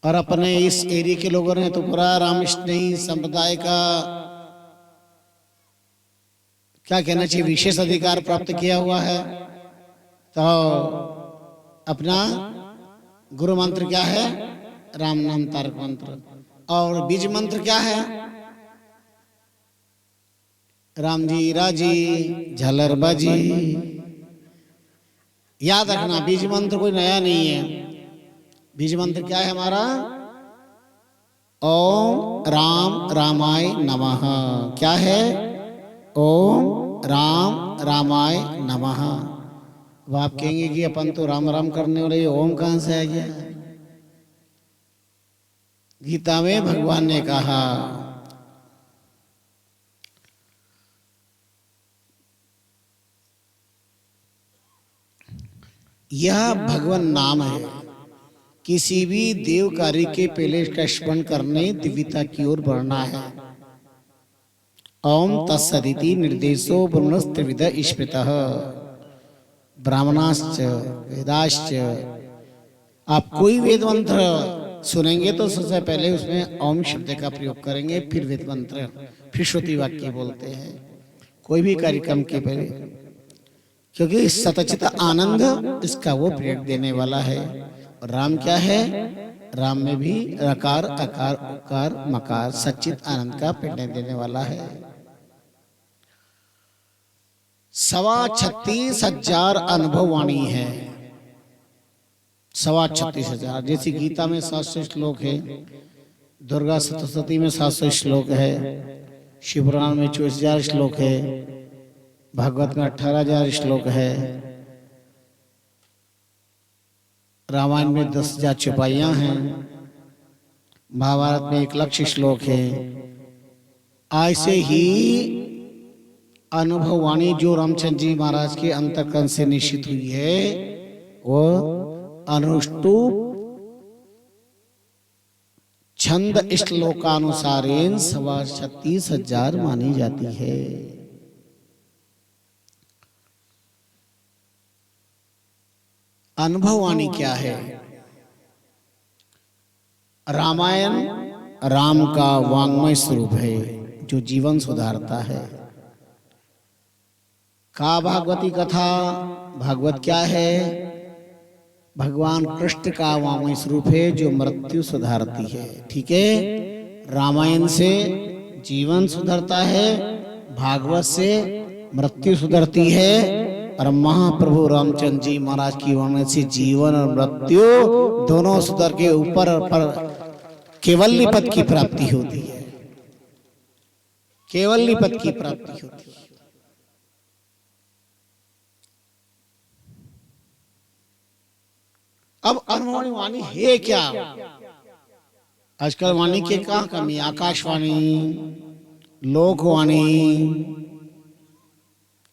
और अपने इस एरिया के लोगों ने तो पूरा रामष्टयी संप्रदाय का क्या कहना चाहिए, विशेष अधिकार प्राप्त किया हुआ है। तो अपना गुरु मंत्र क्या है? राम नाम तारक मंत्र। और बीज मंत्र क्या है? राम जी राजी झालर बाजी। याद रखना, बीज मंत्र कोई नया नहीं है। बीज मंत्र क्या है हमारा? ओम राम रामाय नमः। क्या है? ओम राम रामाय नमः। अब आप कहेंगे कि अपन तो राम राम करने वाले, ओम कहां से आ गया? गीता में भगवान ने कहा, यह भगवान नाम है। किसी भी देव कार्य के पहले इसका स्मरण करने दिव्यता की ओर बढ़ना है। ओम तत्सदिति निर्देशो ब्रह्मस्त्रिविध स्मृतः ब्राह्मणाश्च वेदाश्च। आप कोई वेद मंत्र सुनेंगे तो सबसे पहले उसमें ओम शब्द का प्रयोग करेंगे, फिर वेद मंत्र, फिर श्रुति वाक्य बोलते हैं कोई भी कार्यक्रम के पहले, क्योंकि सतचित आनंद इसका वो प्रयोग देने वाला है। और राम क्या है? राम में भी रकार अकार उकार मकार सच्चित आनंद का प्रेरणा देने वाला है। 36,000 अनुभव वाणी है। 36,000। जैसे गीता में 700 श्लोक है, दुर्गा सप्तशती में 700 श्लोक है, शिवपुराण में 24,000 श्लोक है, भागवत में 18,000 श्लोक है, रामायण में 10,000 चौपाइयां हैं, महाभारत में 1,00,000 श्लोक है। ऐसे ही अनुभव वाणी जो रामचंद्र जी महाराज के अंतकरण से निश्चित हुई है वो अनुष्टुप छंद श्लोकानुसारेण 36,000 मानी जाती है। अनुभववाणी क्या है? रामायण राम का वांग्मय स्वरूप है जो जीवन सुधारता है। का भागवती कथा, भागवत क्या है? भगवान कृष्ण का वांग्मय स्वरूप है जो मृत्यु सुधारती है। ठीक है, रामायण से जीवन सुधरता है, भागवत से मृत्यु सुधरती है, और महाप्रभु रामचंद्र जी महाराज की वाणी से जीवन और मृत्यु दोनों सुधर के ऊपर पर केवल्य पद की प्राप्ति होती है। केवल्य पद की प्राप्ति होती है। अब अनुभववाणी वाणी है क्या? आजकल वाणी के कहाँ कमी? आकाशवाणी, लोकवाणी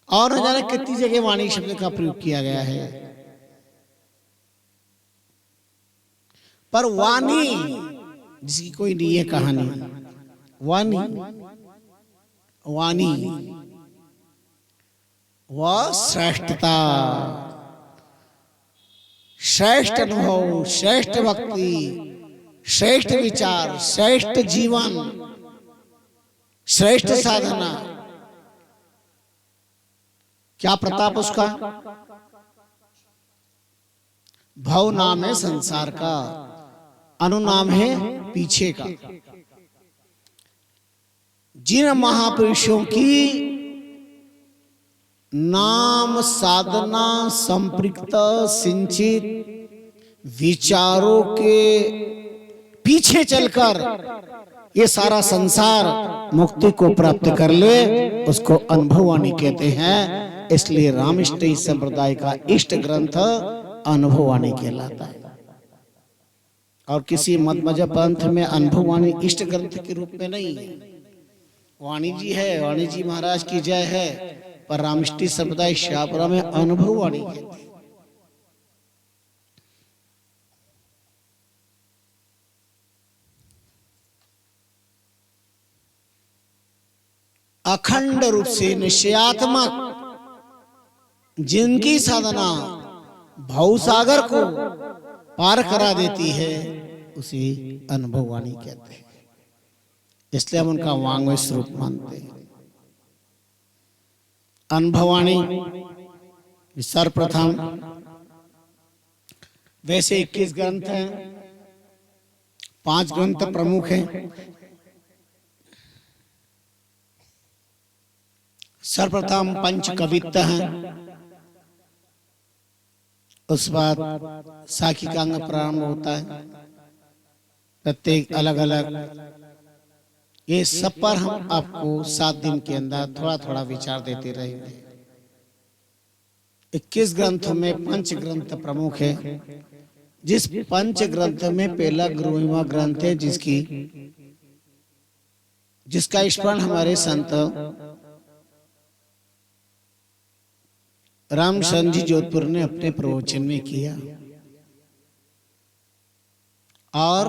और न जाने कितनी जगह वाणी शब्द का प्रयोग किया गया है। पर वाणी जिसकी कोई नहीं है कहानी, वाणी वाणी वह श्रेष्ठता, श्रेष्ठ अनुभव, श्रेष्ठ भक्ति, श्रेष्ठ विचार, श्रेष्ठ जीवन, श्रेष्ठ साधना। क्या प्रताप उसका? भव नाम है संसार का, अनुनाम है पीछे का। जिन महापुरुषों की नाम साधना संपृक्त सिंचित विचारों के पीछे चलकर ये सारा संसार मुक्ति को प्राप्त कर ले, उसको अनुभववाणी कहते हैं। इसलिए रामष्टयी संप्रदाय का इष्ट ग्रंथ अनुभववाणी कहलाता है। और किसी मत मजहब पंथ में अनुभववाणी इष्ट ग्रंथ के रूप में नहीं है। वाणी जी है, वाणी जी महाराज की जय है, पर रामष्टी संप्रदाय शाहपुरा में अनुभववाणी कहते हैं। अखंड रूप से निश्चयात्मक जिनकी साधना भवसागर को पार करा देती है उसे अनुभववाणी कहते हैं। इसलिए हम उनका वांग्मय स्वरूप मानते हैं। अनुभववाणी सर्वप्रथम, वैसे 21 ग्रंथ हैं, 5 ग्रंथ प्रमुख हैं। सर्वप्रथम पंच कवित्त हैं, उस बाद साखी का अंग प्रारंभ होता है, प्रत्येक अलग अलग। ये सब पर हम आपको 7 दिन के अंदर थोड़ा थोड़ा विचार देते रहेंगे। 21 ग्रंथों में पंच ग्रंथ प्रमुख है। जिस पंच ग्रंथ में पहला गुरुमहिमा ग्रंथ है, जिसका स्मरण हमारे संत रामचंद्र जी जोधपुर ने अपने प्रवचन में किया, और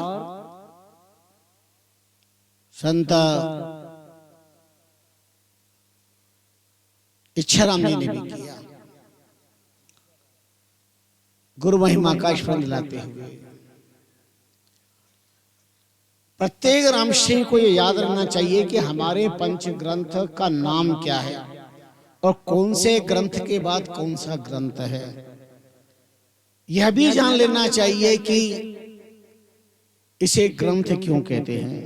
संत इच्छाराम जी ने भी किया, गुरु महिमा का स्मरण दिलाते हुए। प्रत्येक रामश्री को यह याद रखना चाहिए कि हमारे पंच ग्रंथ का नाम क्या है और कौन से ग्रंथ के बाद कौन सा ग्रंथ है। यह भी जान लेना चाहिए कि इसे ग्रंथ क्यों कहते हैं।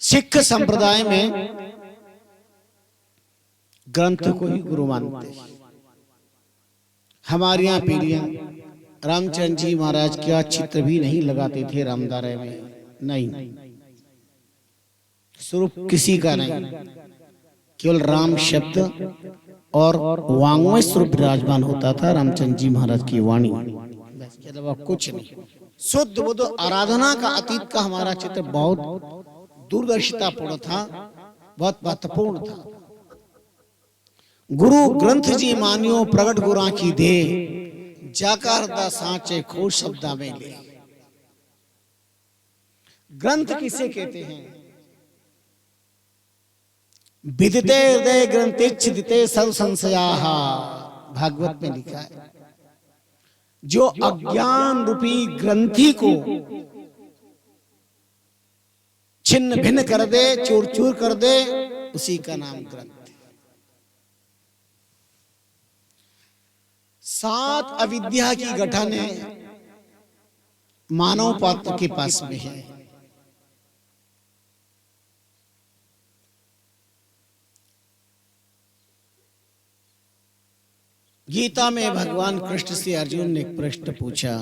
सिख संप्रदाय में ग्रंथ को ही गुरु मानते हैं। हमारे यहाँ पीढ़ियां रामचंद्र जी महाराज का चित्र भी नहीं लगाते थे रामदारे में, नहीं, स्वरूप किसी का नहीं, केवल राम शब्द और वांग्मय स्वरूप विराजमान होता था रामचंद्र जी महाराज की वाणी, इसके अलावा कुछ नहीं। शुद्ध बुद्ध आराधना का अतीत का हमारा चित्र बहुत दूरदर्शितापूर्ण था, बहुत महत्वपूर्ण था। गुरु ग्रंथ जी मानियो प्रगट गुरा की दे, जाकर दा सांचे खोज शब्दा में ले। ग्रंथ किसे कहते हैं? विदिते हृदय ग्रंथिच्छिदिते सर्व संशयाः, भागवत में लिखा है। जो अज्ञान रूपी ग्रंथि को छिन्न भिन्न कर दे, चूर चूर कर दे, उसी का नाम ग्रंथ। 7 अविद्या की गठन है मानव पात्र के पास में है। गीता में भगवान कृष्ण से अर्जुन ने एक प्रश्न पूछा,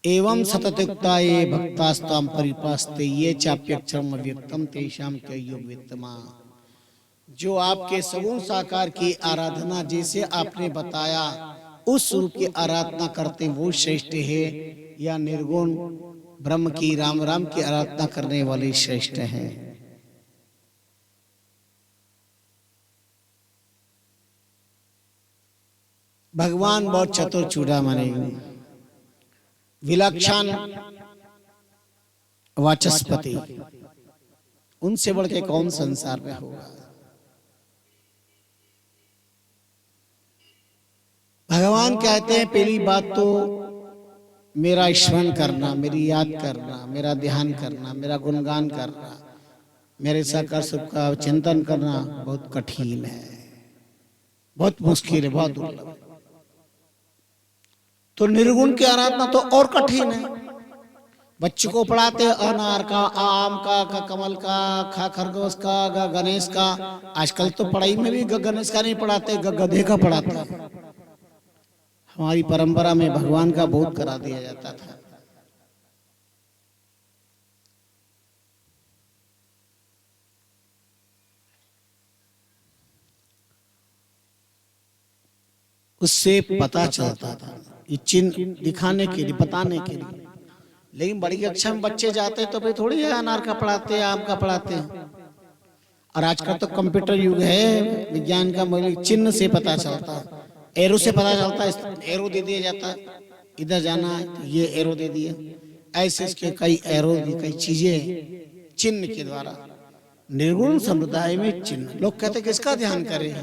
एवं सततयुक्ता ये भक्तास्ताम परिपास्ते ये चाप्यक्षरम अव्यक्तम तेषाम के योग वित्तमा। जो आपके सगुण साकार की आराधना जैसे आपने बताया उस स्वरूप की आराधना करते वो श्रेष्ठ है, या निर्गुण ब्रह्म की राम राम की आराधना करने वाले श्रेष्ठ हैं। भगवान बहुत चतुर चूड़ामणि, विलक्षण वाचस्पति, उनसे बढ़ के कौन संसार में होगा। भगवान कहते हैं पहली बात तो मेरा स्मरण करना, मेरी याद करना, मेरा ध्यान करना, मेरा गुणगान करना, मेरे साकार स्वरूप का चिंतन करना बहुत कठिन है, बहुत मुश्किल है, बहुत दुर्लभ है। तो निर्गुण की आराधना तो और कठिन है। बच्चों को पढ़ाते अनार का, आम का कमल का, खा खरगोश का, गणेश का। आजकल तो पढ़ाई में भी गणेश का नहीं पढ़ाते, गधे का पढ़ाते हैं। हमारी परंपरा में भगवान का बहुत करा दिया जाता था। उससे पता चलता था, ये चिन्ह दिखाने के लिए, बताने के लिए। लेकिन बड़ी कक्षा में बच्चे जाते तो फिर थोड़ी अनार का पढ़ाते हैं, आम का पढ़ाते हैं। और आजकल तो कंप्यूटर युग है, विज्ञान का मूल्य चिन्ह से पता चलता है, एरो से पता चलता है, एरो दे दिया जाता है, इधर जाना है तो ये एरो दे दिया। ऐसे इसके कई एरो, कई चीजें चिन्ह के द्वारा। निर्गुण संप्रदाय में चिन्ह, लोग कहते किसका ध्यान करें,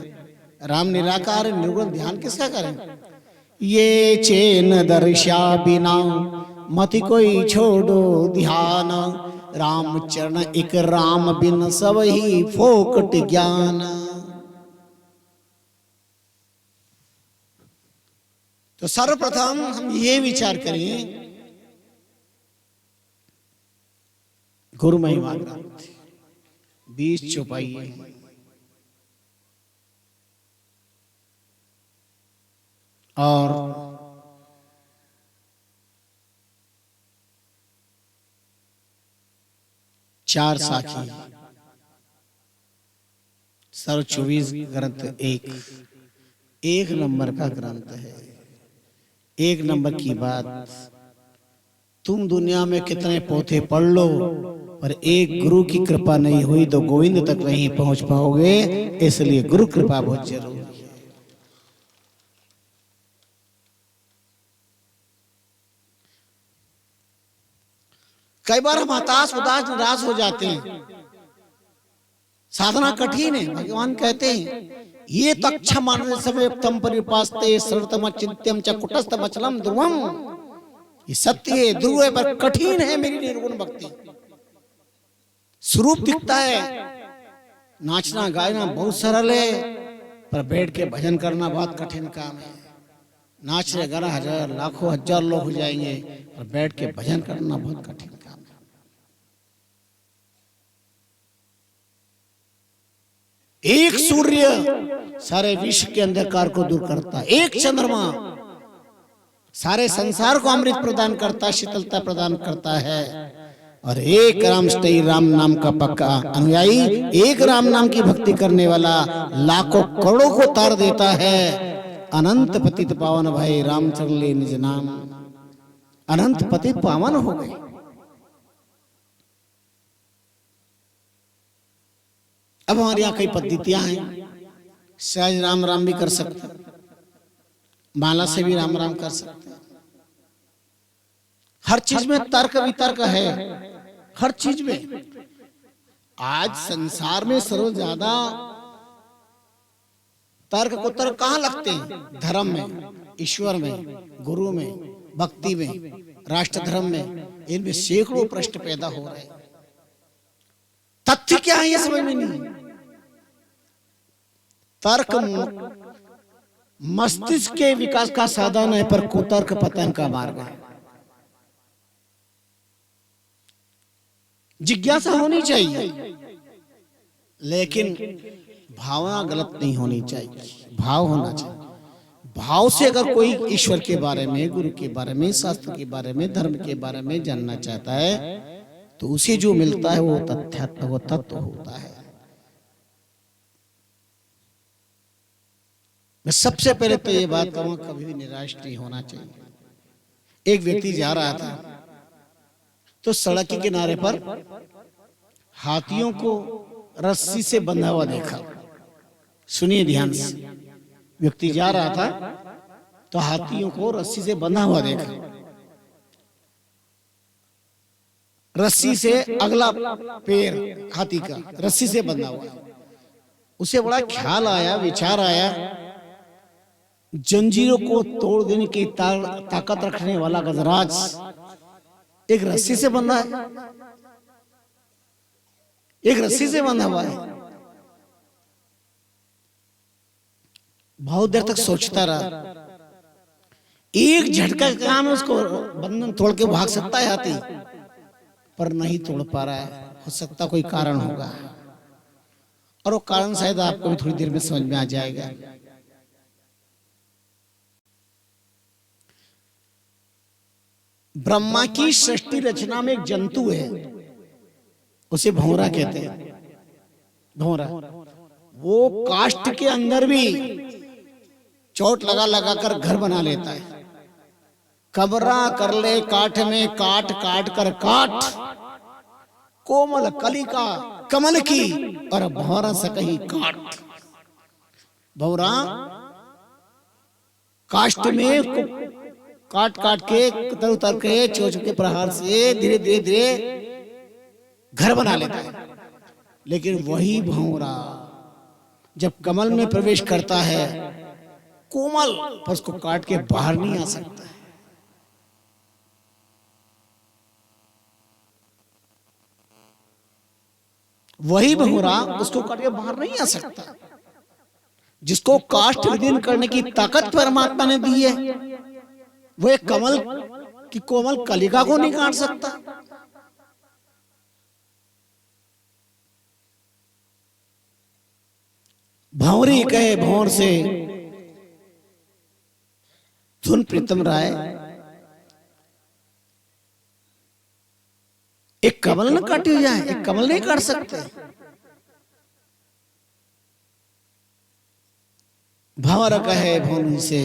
राम निराकार निर्गुण, ध्यान किसका करें। ये चैन दर्शा बिना मति कोई छोड़ो ध्यान, राम चरण एक राम बिन सब ही फोकट ज्ञान। तो सर्वप्रथम हम ये विचार करें, गुरु महिमा ग्रंथ 20 चौपाई है। और चार साखी, सर्व 24 ग्रंथ, एक नंबर का ग्रंथ है। एक नंबर की बात, तुम दुनिया में कितने पोथे पढ़ लो, पर एक गुरु की कृपा नहीं हुई तो गोविंद तक नहीं पहुंच पाओगे। इसलिए गुरु कृपा बहुत जरूरी है। कई बार हम हताश, उदास, निराश हो जाते हैं, साधना कठिन है। भगवान कहते हैं ये तक्षम समय तम परिपास्ते सर्वतम चिंत्यम च कुटस्थ मचलम ध्रुवम। ये सत्य है, ध्रुव है, पर कठिन है मेरी निर्गुण भक्ति। स्वरूप दिखता है, नाचना गाना बहुत सरल है, पर बैठ के भजन करना बहुत कठिन काम है। नाचने गाना हजार लाखों हजार लोग हो जाएंगे, पर बैठ के भजन करना बहुत कठिन काम है। एक सूर्य सारे विश्व के अंधकार को दूर करता है, एक चंद्रमा सारे संसार को अमृत प्रदान करता, शीतलता प्रदान करता है। और एक रामष्टई, राम नाम का पक्का अनुयायी, एक राम नाम की भक्ति करने वाला लाखों करोड़ों को तार देता है। अनंत पतित पावन भाई रामचंद्र ले निज नाम, अनंत पतित पावन हो गए। अब हमारे यहाँ कई पद्धतियां हैं, सहज राम राम भी कर सकते, माला से भी राम राम कर सकते। हर चीज में तर्क वितर्क है, हर चीज में। आज संसार में सर्व ज्यादा तर्क को तर्क कहाँ लगते हैं? धर्म में, ईश्वर में, गुरु में, भक्ति में, राष्ट्र धर्म में। इनमें सैकड़ों प्रश्न पैदा हो रहे हैं। तथ्य क्या है ये समझ में नहीं। तर्क मस्तिष्क के विकास का साधन है, पर कुतर्क पतन का मार्ग है। जिज्ञासा होनी चाहिए, लेकिन भावना गलत नहीं होनी चाहिए, भाव होना चाहिए। भाव से अगर कोई ईश्वर के बारे में, गुरु के बारे में, शास्त्र के बारे में, धर्म के बारे में जानना चाहता है, तो उसे जो मिलता है वो तथ्य, वो तत्व होता है। मैं सबसे पहले तो ये बात कहूंगा, कभी भी निराश नहीं होना चाहिए। एक व्यक्ति जा रहा था तो सड़क के किनारे पर हाथियों को रस्सी से बंधा हुआ देखा। सुनिए ध्यान से, व्यक्ति जा रहा था तो हाथियों को रस्सी से बंधा हुआ देखा। रस्सी से अगला पैर हाथी का रस्सी से बंधा हुआ। उसे बड़ा ख्याल आया, विचार आया, जंजीरों को तोड़ देने की ताकत रखने वाला गजराज एक रस्सी से बंधा है, एक रस्सी से बंधा हुआ है। बहुत देर तक सोचता रहा। एक झटका का काम है, उसको बंधन तोड़ के भाग सकता है हाथी, पर नहीं तोड़ पा रहा है। हो सकता कोई कारण होगा, और वो कारण शायद आपको भी थोड़ी देर में समझ में आ जाएगा। ब्रह्मा की सृष्टि रचना में एक जंतु है, उसे भौरा कहते हैं। भौरा वो काष्ठ के अंदर भी चोट लगा लगा कर घर बना लेता है। कबरा कर ले काठ में काट काट कर काट, कोमल कलिका कमल की और भौरा सकही काट। भौरा काष्ठ में काट काट के उतर उतर के चोच के प्रहार से धीरे धीरे धीरे घर बना लेता है। लेकिन वही भौरा जब कमल में प्रवेश करता है, कोमल पर उसको काट के बाहर नहीं आ सकता है। वही भौरा उसको काट के बाहर नहीं आ सकता। जिसको काष्ठ विदीर्ण करने की ताकत परमात्मा ने दी है, वो एक कमल की कोमल कलिका को नहीं काट सकता। भंवरी कहे भौर से धुन प्रीतम राय, एक कमल न काटी जाए, एक कमल नहीं काट सकते। भंवर कहे भौरी से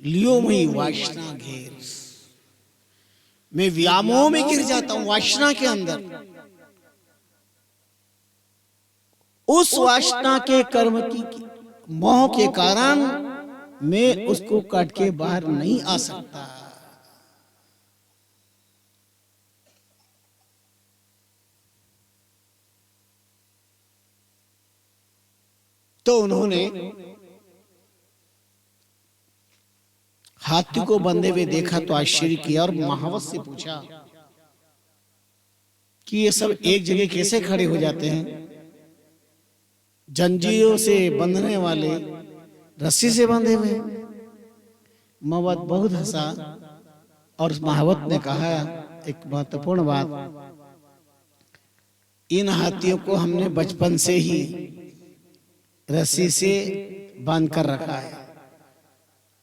लियो मई वासना घेर। मैं व्यामोह में गिर जाता हूं, वासना के अंदर। उस वासना के कर्म की मोह के कारण मैं उसको काट के बाहर नहीं आ सकता। तो उन्होंने हाथी को बंधे हुए देखा तो आश्चर्य किया और महावत से पूछा कि ये सब एक जगह कैसे खड़े हो जाते हैं। जंजीरों से बंधने वाले रस्सी से बंधे हुए। महावत बहुत हंसा और महावत ने कहा एक महत्वपूर्ण बात, इन हाथियों को हमने बचपन से ही रस्सी से बांध कर रखा है।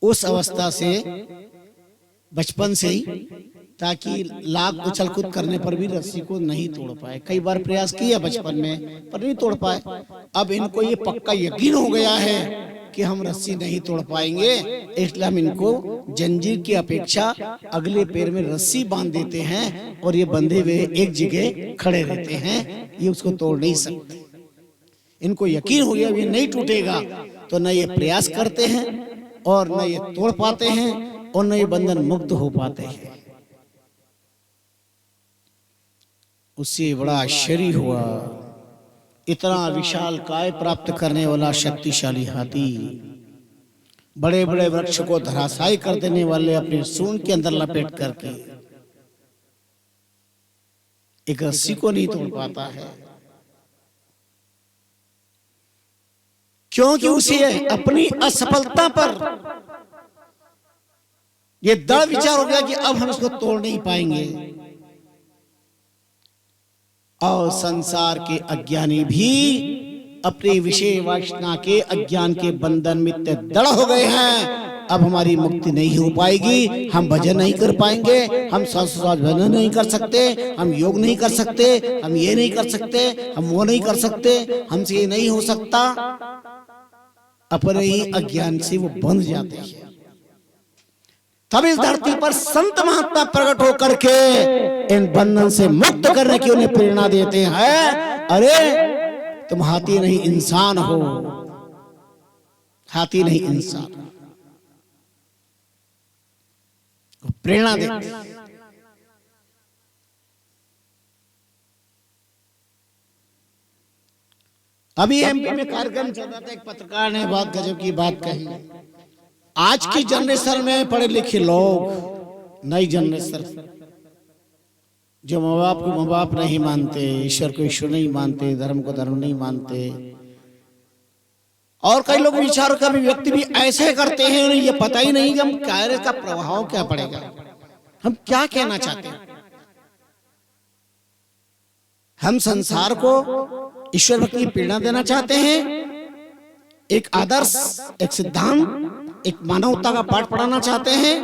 उस अवस्था से बचपन से ही, ताकि लाख उछल कूद करने पर भी रस्सी को नहीं तोड़ पाए। कई बार प्रयास किया बचपन में पर नहीं तोड़ पाए। अब इनको ये पक्का यकीन हो गया है कि हम रस्सी नहीं तोड़ पाएंगे, इसलिए हम इनको जंजीर की अपेक्षा अगले पैर में रस्सी बांध देते हैं और ये बंधे हुए एक जगह खड़े रहते हैं। ये उसको तोड़ नहीं सकते। इनको यकीन हो गया ये नहीं टूटेगा, तो न ये प्रयास करते हैं और न ये तोड़ पाते हैं और न ये बंधन मुक्त हो पाते हैं। उससे बड़ा आश्चर्य हुआ, इतना विशाल काय प्राप्त करने वाला शक्तिशाली हाथी, बड़े बड़े वृक्ष को धराशायी कर देने वाले अपने सूंड के अंदर लपेट करके एक रस्सी को नहीं तोड़ पाता है। क्योंकि उसे अपनी असफलता पर यह दृढ़ विचार हो गया कि अब हम इसको तोड़ नहीं पाएंगे। और संसार के अज्ञानी भी अपने विषय वासना के अज्ञान के बंधन में दृढ़ हो गए हैं। अब हमारी मुक्ति नहीं हो पाएगी, हम भजन नहीं कर पाएंगे, हम शास्त्र भजन नहीं कर सकते, हम योग नहीं कर सकते, हम ये नहीं कर सकते, हम वो नहीं कर सकते, हमसे ये नहीं हो सकता। अपने ही अज्ञान से वो बंध जाते हैं। तब इस धरती पर संत महात्मा प्रकट होकर के इन बंधन से मुक्त करने की उन्हें प्रेरणा देते हैं। अरे तुम हाथी नहीं इंसान हो, हाथी नहीं इंसान, प्रेरणा देते हैं। अभी एमपी में कार्यक्रम चल रहा था, एक पत्रकार ने बहुत गजब की बात कही। आज की जनरेशन में पढ़े लिखे लोग, नई जनरेशन जो माँ बाप को माँ बाप नहीं मानते, ईश्वर को ईश्वर नहीं मानते, धर्म को धर्म नहीं मानते, और कई लोग विचारों का भी व्यक्ति भी ऐसे करते हैं, उन्हें ये पता ही नहीं कि हम कार्य का प्रभाव क्या पड़ेगा, हम क्या कहना चाहते हैं। हम संसार को ईश्वर भक्ति की प्रेरणा देना चाहते हैं, एक आदर्श, एक सिद्धांत, एक मानवता का पाठ पढ़ाना चाहते हैं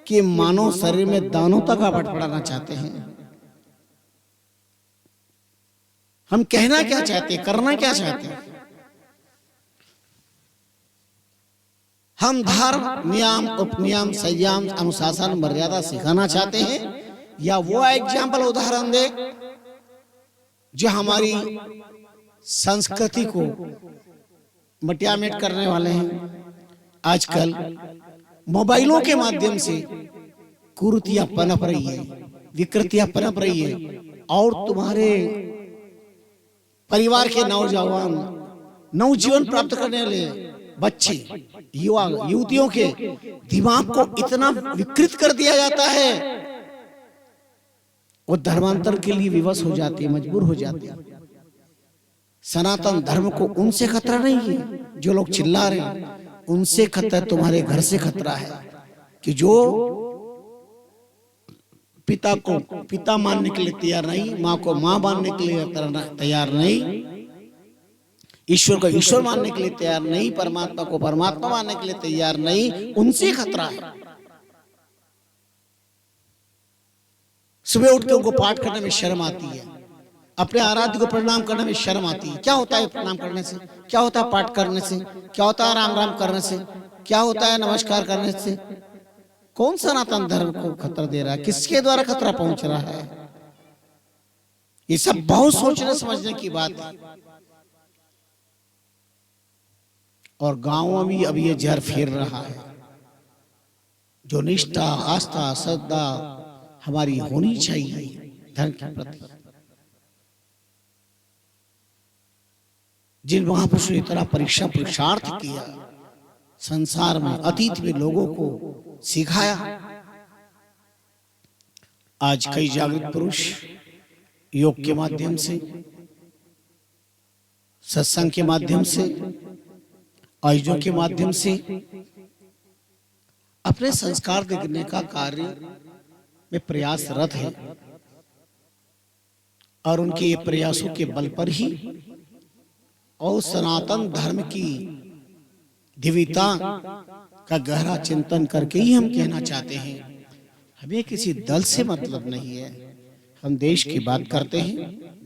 कि मानव शरीर में दानवता का पाठ पढ़ाना चाहते हैं। हम कहना क्या चाहते हैं, करना क्या चाहते हैं? हम धर्म, नियम, उपनियम, संयम, अनुशासन, मर्यादा सिखाना चाहते हैं, या वो एग्जाम्पल उदाहरण दे जो हमारी संस्कृति को मटियामेट करने वाले हैं। आजकल मोबाइलों के माध्यम से कुरीतियां पनप रही है, विकृतियां पनप रही है, और तुम्हारे परिवार के नौजवान, नवजीवन प्राप्त करने वाले बच्चे, युवा युवतियों के दिमाग को इतना विकृत कर दिया जाता है, वो धर्मांतर के लिए विवश हो जाती है, मजबूर हो जाती है। सनातन धर्म को उनसे खतरा नहीं है जो लोग चिल्ला रहे हैं, उनसे खतरा तुम्हारे घर से खतरा है कि जो पिता को पिता मानने के लिए तैयार नहीं, माँ को माँ मानने के लिए तैयार नहीं, ईश्वर को ईश्वर मानने के लिए तैयार नहीं, परमात्मा को परमात्मा मानने के लिए तैयार नहीं, उनसे खतरा है। सुबह उठ के उनको पाठ करने में शर्म आती है, अपने आराध्य को प्रणाम करने में शर्म आती है। क्या होता है प्रणाम करने से? क्या होता है पाठ करने से? क्या होता है राम राम करने से? क्या होता है नमस्कार करने से? कौन सनातन धर्म को खतरा दे रहा है? किसके द्वारा खतरा पहुंच रहा है? ये सब बहुत सोचने समझने की बात है। और गांवों में अब ये जहर फैल रहा है। जो निष्ठा, आस्था, श्रद्धा हमारी होनी चाहिए धर्म के प्रति, जिन महापुरुषों ने इतना परीक्षा पुरुषार्थ किया, संसार में अतीत में लोगों को सिखाया, आज कई जागृत पुरुष योग के माध्यम से, सत्संग के माध्यम से, आयोजन के माध्यम से अपने संस्कार देखने का कार्य में प्रयासरत है, और उनके ये प्रयासों के बल पर ही और सनातन धर्म की दिव्यता का गहरा चिंतन करके ही हम कहना चाहते हैं, हमें किसी दल से मतलब नहीं है। हम देश की बात करते हैं,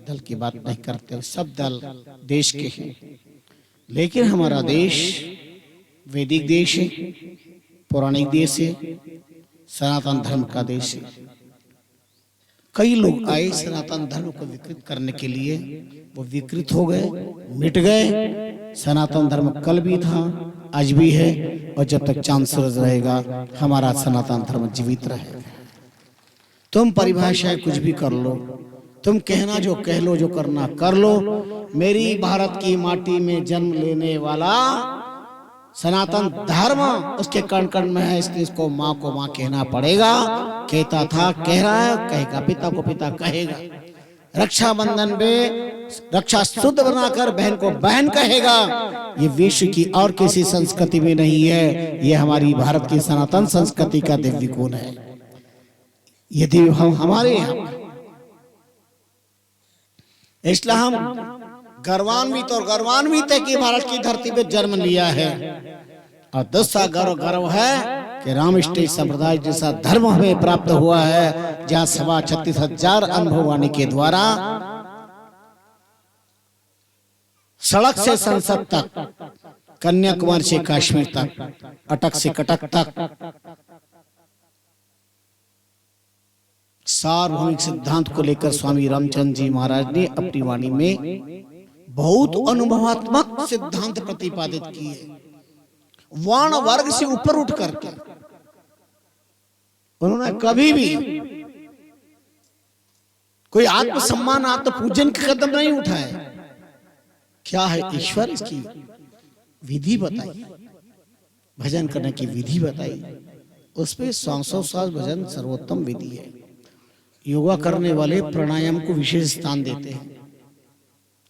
दल की बात नहीं करते। सब दल देश के हैं, लेकिन हमारा देश वैदिक देश है, पौराणिक देश है, सनातन धर्म का देश है। कई लोग आए सनातन धर्म को विकृत करने के लिए, वो विकृत हो गए, मिट गए। सनातन धर्म कल भी था, आज भी है, और जब तक चांद सूरज रहेगा हमारा सनातन धर्म जीवित रहेगा। तुम परिभाषाएं कुछ भी कर लो, तुम कहना जो कह लो, जो करना कर लो, मेरी भारत की माटी में जन्म लेने वाला सनातन धर्म उसके कण कण में है, इसलिए इसको माँ को माँ कहना पड़ेगा। कहता था, कह रहा है, कहेगा, पिता को पिता कहेगा। रक्षाबंधन में रक्षा शुद्ध बनाकर बहन को बहन कहेगा। ये विश्व की और किसी संस्कृति में नहीं है, ये हमारी भारत की सनातन संस्कृति का दिव्य गुण है। यदि हम हमारे यहाँ, इसलिए हम गर्वान्वित है कि भारत की धरती पे जन्म लिया है, और दूसरा गर्व है कि रामष्टि संप्रदाय जैसा धर्म हमें प्राप्त हुआ है, जहाँ 36,000 अनुभवानी के द्वारा सड़क से संसद तक, कन्याकुमारी से कश्मीर तक, अटक से कटक तक सार्वभौमिक सिद्धांत को लेकर स्वामी रामचंद्र जी महाराज ने अपनी वाणी में बहुत अनुभवात्मक सिद्धांत प्रतिपादित किए। वर्ण वर्ग से ऊपर उठ करके उन्होंने कभी भी कोई आत्मसम्मान, आत्मपूजन के कदम नहीं उठाए। क्या है ईश्वर, इसकी विधि बताई, भजन करने की विधि बताई, उसपे 100 भजन सर्वोत्तम विधि है। योगा करने वाले प्राणायाम को विशेष स्थान देते हैं,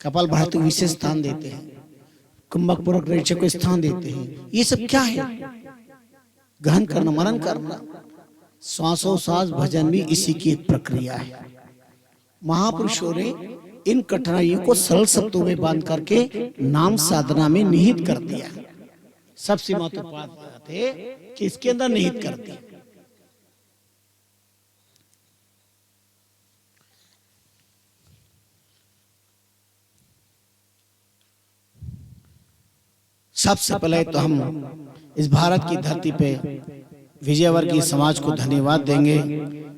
कपाल भाती को विशेष स्थान देते हैं, कुंभक पूर्वक रेचक को स्थान देते हैं। ये सब क्या है? गहन करना, मनन करना। श्वासोश्वास भजन भी इसी की एक प्रक्रिया है। महापुरुषों ने इन कठिनाइयों को सरल शब्दों में बांध करके नाम साधना में निहित कर दिया। सबसे महत्वपूर्ण बात है कि इसके अंदर निहित कर दिया। सबसे पहले तो हम इस भारत की धरती पे विजयवर्गीय समाज को धन्यवाद देंगे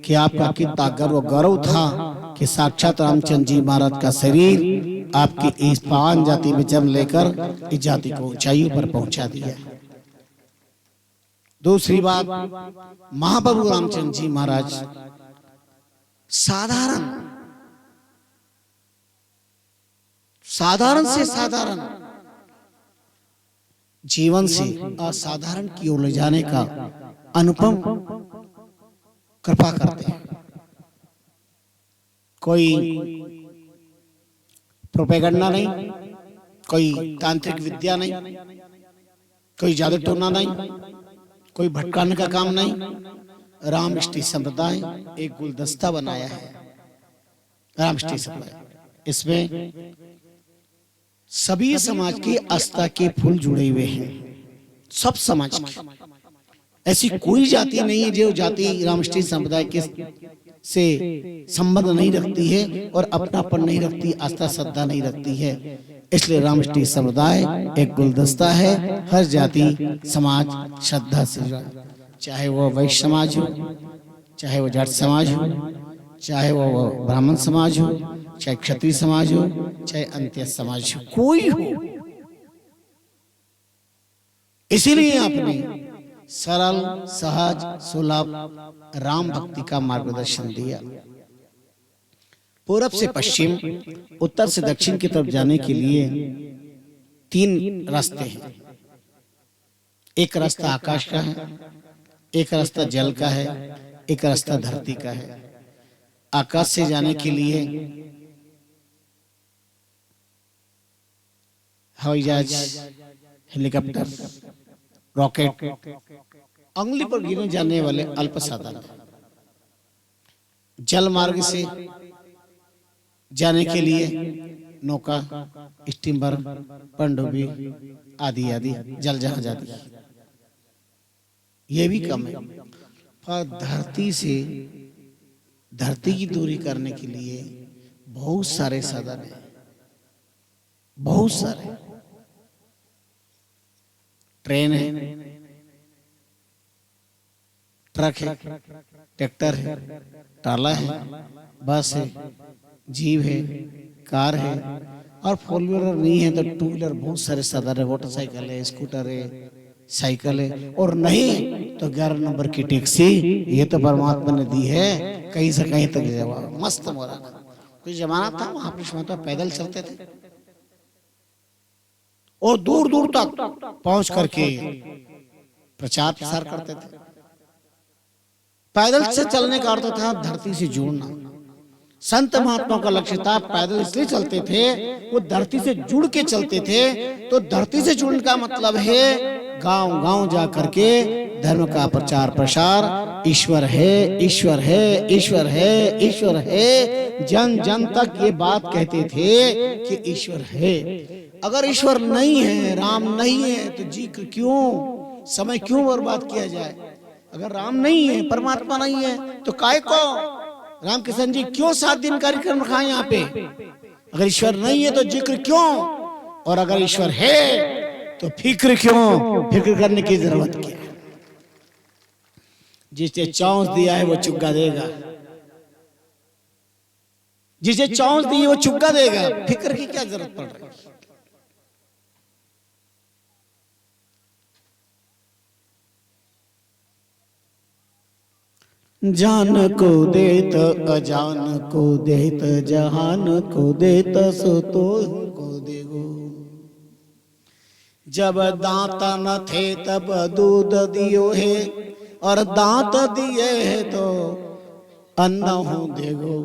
कि आपका कितना गर्व गौरव था कि साक्षात रामचंद्र जी महाराज का शरीर आपकी इस पावन जाति में जन्म लेकर इस जाति को ऊंचाइयों पर पहुंचा दिया। दूसरी बात, महाप्रभु रामचंद्र जी महाराज साधारण से साधारण जीवन से असाधारण की ओर ले जाने का अनुपम कृपा करते हैं। कोई प्रोपेगेंडा नहीं, कोई तांत्रिक विद्या नहीं, कोई जादू टोना नहीं, कोई भटकाने का काम नहीं। रामष्टि संप्रदाय एक गुलदस्ता बनाया है। रामष्टि संप्रदाय, इसमें सभी समाज के आस्था के फूल जुड़े हुए हैं। सब समाज की ऐसी कोई जाति नहीं है जो जाति रामष्टि संप्रदाय के से संबंध नहीं रखती है और अपनापन नहीं रखती, आस्था श्रद्धा नहीं रखती है। इसलिए रामष्टि संप्रदाय एक गुलदस्ता है, हर जाति समाज श्रद्धा से जुड़ा, चाहे वो वैश्य समाज हो, चाहे वो जाट समाज हो, चाहे वो ब्राह्मण समाज हो, चाहे क्षत्रिय समाज हो, चाहे अंत्य समाज हो, कोई हो। इसीलिए आपने सरल सहज सुलभ राम भक्ति का मार्गदर्शन दिया। पूरब से पश्चिम, उत्तर से दक्षिण की तरफ जाने के लिए 3 रास्ते हैं। एक रास्ता आकाश का है, एक रास्ता जल का है, एक रास्ता धरती का है। आकाश से जाने के लिए हवाई जहाज, हेलीकॉप्टर, रॉकेट, अंगुली पर गिने जाने वाले अल्प साधन। जल मार्ग से जाने के लिए नौका, स्टीमर, पनडुब्बी आदि आदि जल जहाज आदि, ये भी कम है। पर धरती की दूरी करने के लिए बहुत सारे साधन हैं, बहुत सारे। ट्रेन है, ट्रक है, ट्रैक्टर है, टाला है, बस है, जीप है, कार है, और 4 व्हीलर नहीं है तो 2 व्हीलर बहुत सारे साधन है। मोटरसाइकिल है, स्कूटर है, साइकिल है, और नहीं तो 11 नंबर की टैक्सी। ये तो परमात्मा ने दी है, कहीं से कहीं तक जावा, मस्त मोरा। कुछ जमाना था महापुरुष तो पैदल चलते थे और दूर दूर तक पहुंच करके प्रचार प्रसार करते थे। पैदल से चलने का अर्थ था धरती से जुड़ना। संत महात्मा का लक्ष्य था, पैदल इसलिए चलते थे, वो धरती से जुड़ के चलते थे। तो धरती से जुड़ने का मतलब है गांव गांव जा करके धर्म का प्रचार प्रसार। ईश्वर है, ईश्वर है, ईश्वर है, ईश्वर है, जन जन तक ये बात कहते थे कि ईश्वर है। अगर ईश्वर नहीं है, राम नहीं है, तो जिक्र क्यों, समय क्यों बर्बाद किया जाए। अगर राम नहीं है, परमात्मा नहीं है, तो काय को रामकृष्ण जी क्यों 7 दिन कार्यक्रम रखा है यहाँ पे। अगर ईश्वर नहीं है तो जिक्र क्यों, और अगर ईश्वर है तो फिक्र क्यों, फिक्र करने की जरूरत क्या। जिसे चौंस दिया है वो चुग्गा देगा, जिसे चौंस दी है वो चुग्गा देगा, फिक्र की क्या जरूरत पड़ रही है। जान को देत अजान को देत, जहान को देत सो तो को देगो। जब दांत न थे तब दूध दियो है, और दांत दिए है तो अन्न हो देगो।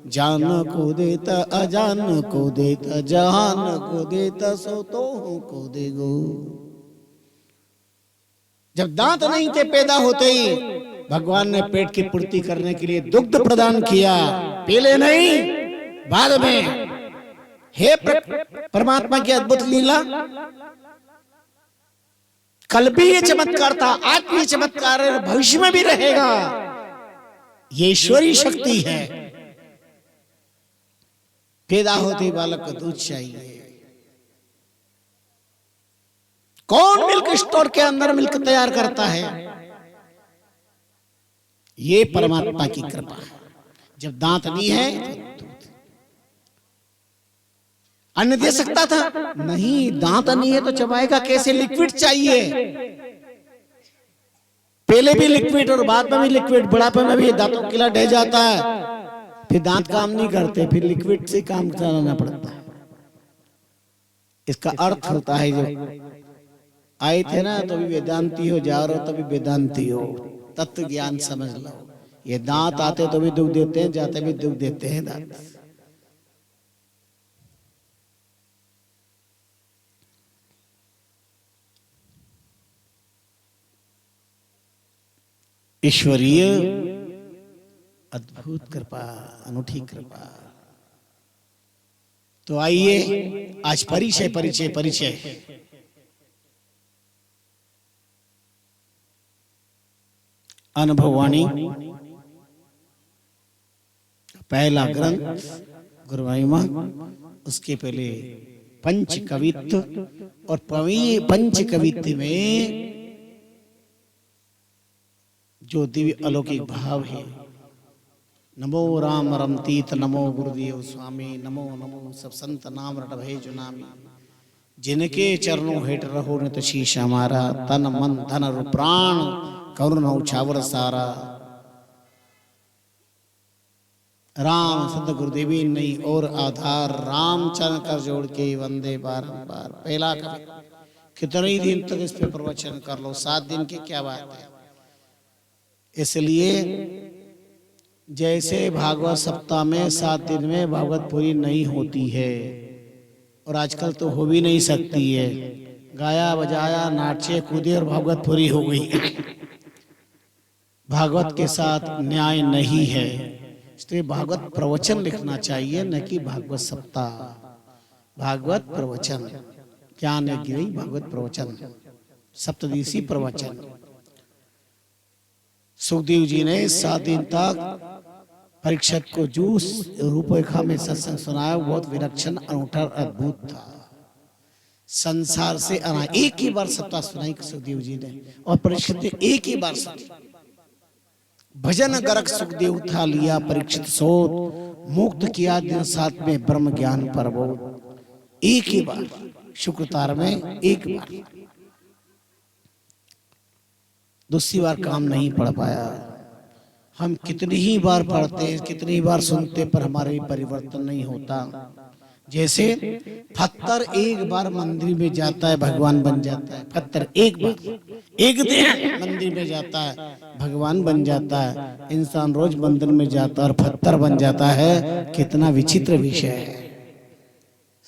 जान को देत अजान को देत, जहान को देत सो तो को देगो। जब दांत नहीं थे पैदा होते ही भगवान ने पेट की पूर्ति करने के लिए दुग्ध प्रदान किया, पहले नहीं बाद में। हे परमात्मा की अद्भुत लीला। कल भी ये चमत्कार था, आज भी ये चमत्कार है, भविष्य में भी रहेगा। ये ईश्वरीय शक्ति है। पैदा होते बालक को दूध चाहिए, कौन मिल्क स्टोर के अंदर मिल्क तैयार करता है? ये परमात्मा की कृपा है। जब दांत नहीं है तो अन्न दे सकता था? नहीं, दांत नहीं है तो चबाएगा कैसे? लिक्विड चाहिए, पहले भी लिक्विड और बाद में भी लिक्विड। बुढ़ापे में भी दांतों किला ढह जाता है, फिर दांत काम नहीं करते, फिर लिक्विड से काम चलाना पड़ता है। इसका अर्थ होता है, जो आए थे ना तो भी वेदांती हो, जा रहे हो तो भी वेदांती हो, तत्व ज्ञान समझ लो। ये दांत आते तो भी दुख देते हैं, जाते भी दुख देते हैं दांत। ईश्वरीय अद्भुत कृपा, अनूठी कृपा। तो आइए आज परिचय परिचय परिचय। अनुभववाणी पहला ग्रंथ गुरु महिमा, उसके पहले पंच कवित्व, और पंच कवित्व में जो दिव्य अलौकिक भाव है, नमो राम रमतीत, नमो गुरुदेव स्वामी, नमो नमो सब संत नाम रट भय जुनामी, जिनके चरणों हेठ रहो नित शीश हमारा, तन मन धन और प्राण करुण उछावर सारा। राम सद गुरुदेवी नहीं और आधार, राम चरण कर जोड़ के वंदे बारंबार। पहला कवि, कितने ही दिन तक इस पे प्रवचन कर लो, 7 दिन की क्या बात है। इसलिए जैसे भागवत सप्ताह में 7 दिन में भागवत पूरी नहीं होती है, और आजकल तो हो भी नहीं सकती है, गाया बजाया नाचे कूदे और भागवत पूरी हो गई। भागवत के साथ न्याय नहीं है, इसलिए भागवत प्रवचन लिखना चाहिए, न कि भागवत सप्ताह। भागवत प्रवचन, ज्ञान यज्ञ भागवत प्रवचन, सप्तदिशी प्रवचन। सुखदेव जी ने 7 दिन तक परीक्षित को जूस रूपरेखा में सत्संग सुनाया, बहुत विलक्षण अनूठा अद्भुत था। संसार से एक ही बार सप्ताह सुनाई सुखदेव जी ने, और परीक्षित ने एक ही बार सुनी। भजन गरक सुखदेव था लिया परीक्षित सोत, मुक्त किया दिन 7 में ब्रह्म ज्ञान परबोध। एक ही बार शुक्रतार में एक बार, दूसरी बार काम नहीं पढ़ पाया। हम कितनी ही बार पढ़ते, कितनी बार सुनते, पर हमारे परिवर्तन नहीं होता। जैसे पत्थर एक बार मंदिर में जाता है भगवान बन जाता है। पत्थर एक बार, एक दिन मंदिर में जाता है भगवान बन जाता है। इंसान रोज मंदिर में जाता है और पत्थर बन जाता है। कितना विचित्र विषय है,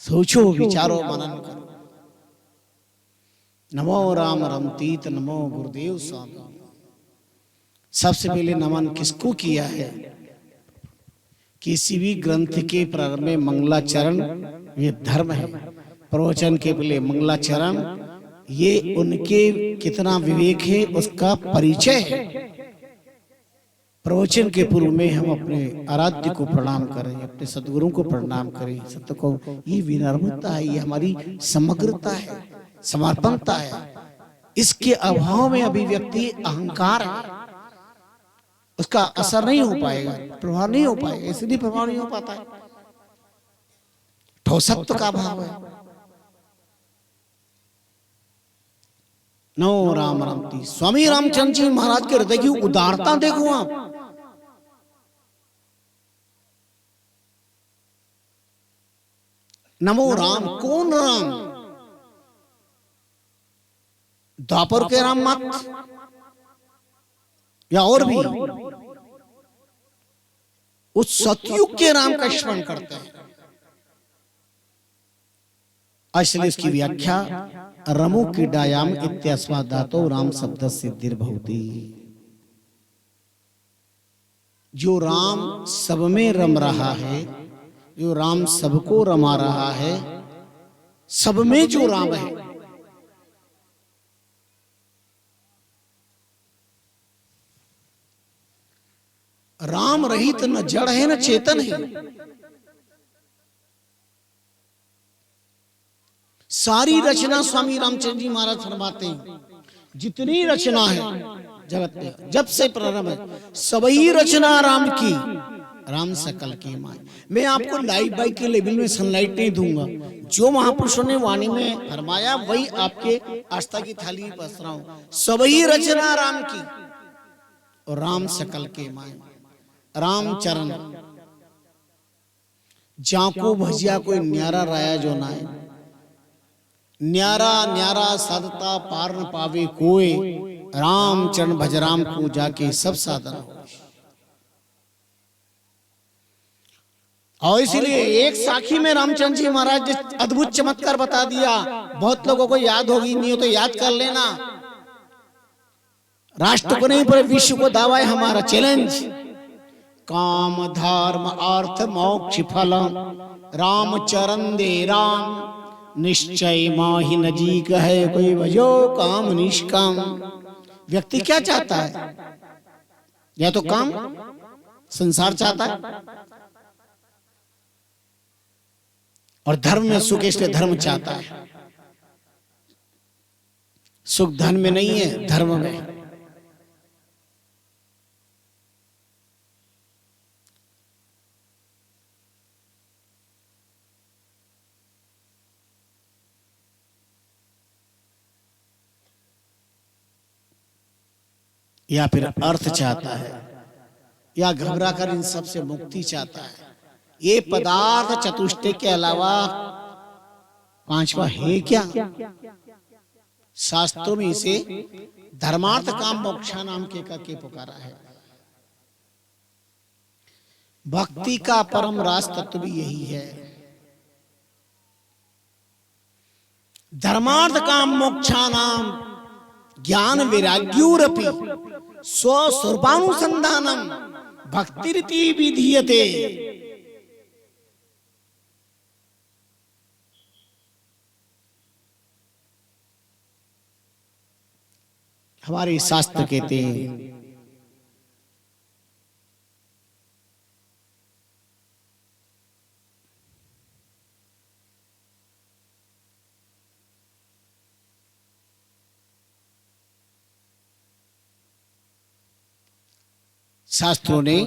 सोचो, विचारो, मनन करो। नमो राम रमतीत, नमो गुरुदेव स्वामी। सबसे पहले नमन किसको किया है? किसी भी ग्रंथ के प्रारंभ में मंगलाचरण, ये धर्म है। प्रवचन के पहले मंगलाचरण, ये उनके कितना विवेक है उसका परिचय है। प्रवचन के पूर्व में हम अपने आराध्य को प्रणाम करें, अपने सदगुरु को प्रणाम करें। सत्य को, ये विनम्रता है, ये हमारी समग्रता है, समर्पणता है। इसके अभाव में अभिव्यक्ति अहंकार है, उसका असर नहीं हो पाएगा, प्रभाव नहीं हो पाएगा। इसलिए प्रभाव नहीं हो पाता है, ठोसत्व का भाव है। नो राम रामती। स्वामी रामचंद्र जी महाराज के हृदय की उदारता देखो आप। नमो राम, कौन राम? द्वापर के राम मत, या और भी उस सतयुग के राम का स्मरण करते हैं। इसलिए इसकी व्याख्या रमो क्रीडायाम इत्यास्वादातो राम शब्द सिद्धिर्भवति। जो राम सब में रम रहा है, जो राम सबको रमा रहा है, सब में जो राम है, राम रहित न जड़ है न चेतन है। सारी रचना स्वामी रामचंद्र जी महाराज फरमाते हैं, जितनी रचना है जगत में जब से प्रारंभ है, सभी रचना राम की, राम सकल की माय। मैं आपको लाइव बाई के लेवल में सनलाइट नहीं दूंगा, जो महापुरुषों ने वाणी में फरमाया वही आपके आस्था की थाली में परोस रहा हूं। सभी रचना राम की और राम सकल के माय। राम चरण जाको भजिया कोई न्यारा राया जो नाय, न्यारा न्यारा साधता पार न पावे कोई, राम चरण भज राम को जाके सब साधन हो। और इसीलिए एक साखी में रामचंद्र जी महाराज ने अद्भुत चमत्कार बता दिया, बहुत लोगों को याद होगी, नहीं हो तो याद कर लेना। राष्ट्र को नहीं पर विश्व को दावा है हमारा चैलेंज। काम धर्म अर्थ मोक्ष फल, राम चरण दे राम, निश्चय माहि नजीक है कोई भजो काम निष्काम। व्यक्ति क्या चाहता है? या तो काम संसार चाहता है, और धर्म में सुख इसलिए धर्म चाहता है। सुख धन में नहीं है, धर्म में। या फिर अर्थ चाहता है, या घबरा कर इन सब से मुक्ति चाहता है। ये पदार्थ चतुष्टय के अलावा पांचवा है क्या? शास्त्रों में इसे धर्मार्थ काम मोक्षा नाम के करके पुकारा है। भक्ति का परम रास तत्व भी यही है। धर्मार्थ काम मोक्षा नाम ज्ञान वैराग्योरपि स्वस्वरूपानुसंधानम भक्तिरिति विधीयते। हमारे शास्त्र कहते हैं शास्त्रों ने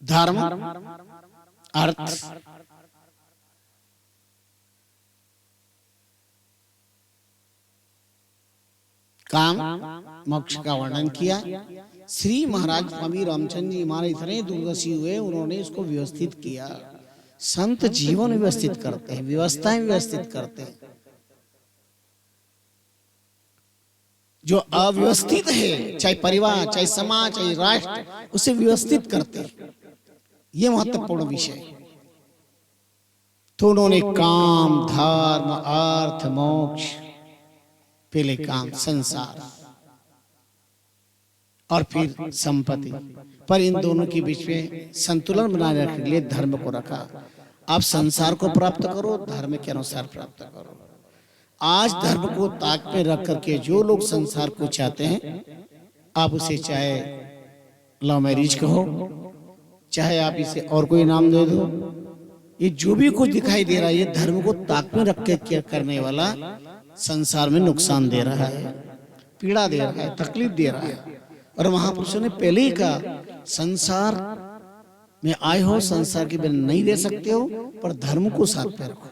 धर्म अर्थ काम मोक्ष का वर्णन किया। श्री महाराज स्वामी रामचंद्र जी महाराज इतने दूरदर्शी हुए, उन्होंने इसको व्यवस्थित किया। संत जीवन व्यवस्थित करते हैं, व्यवस्थाएं व्यवस्थित करते हैं। जो अव्यवस्थित है, चाहे परिवार, चाहे समाज, चाहे राष्ट्र, उसे व्यवस्थित करते हैं। ये महत्वपूर्ण विषय। तो उन्होंने काम धर्म अर्थ मोक्ष, पहले काम संसार और फिर संपत्ति, पर इन दोनों के बीच में संतुलन बनाए रखने के लिए धर्म को रखा। आप संसार को प्राप्त करो, धर्म के अनुसार प्राप्त करो। आज धर्म को ताक पे रख करके जो लोग संसार को चाहते हैं, आप उसे चाहे लव मैरिज कहो, चाहे आप इसे और कोई नाम दे दो, ये जो भी कुछ दिखाई दे रहा है, ये धर्म को ताक में रख के करने वाला संसार में नुकसान दे रहा है, पीड़ा दे रहा है, तकलीफ दे रहा है। और महापुरुषों ने पहले ही कहा, संसार में आए हो, संसार के बिना नहीं रह सकते हो, पर धर्म को साथ में रखो।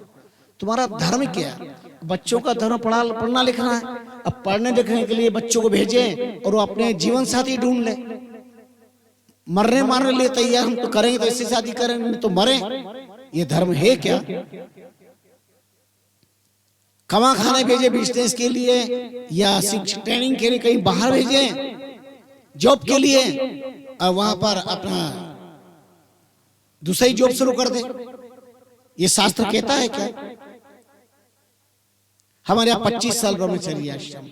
तुम्हारा धर्म क्या? बच्चों का धर्म पढ़ना लिखना है। अब पढ़ने लिखने के लिए बच्चों को भेजें और वो अपने जीवन साथी ढूंढ ले। मरने मारने लिए तैयार हम तो करेंगे, तो ऐसी शादी करेंगे तो मरे। ये धर्म है क्या? कमा खाने भेजे बिजनेस के लिए, या शिक्षा ट्रेनिंग के लिए कहीं बाहर भेजे, जॉब के लिए, और वहां पर अपना दूसरी जॉब शुरू कर दे। ये शास्त्र कहता है क्या? हमारे यहाँ 25 साल ब्रह्मचर्य आश्रम,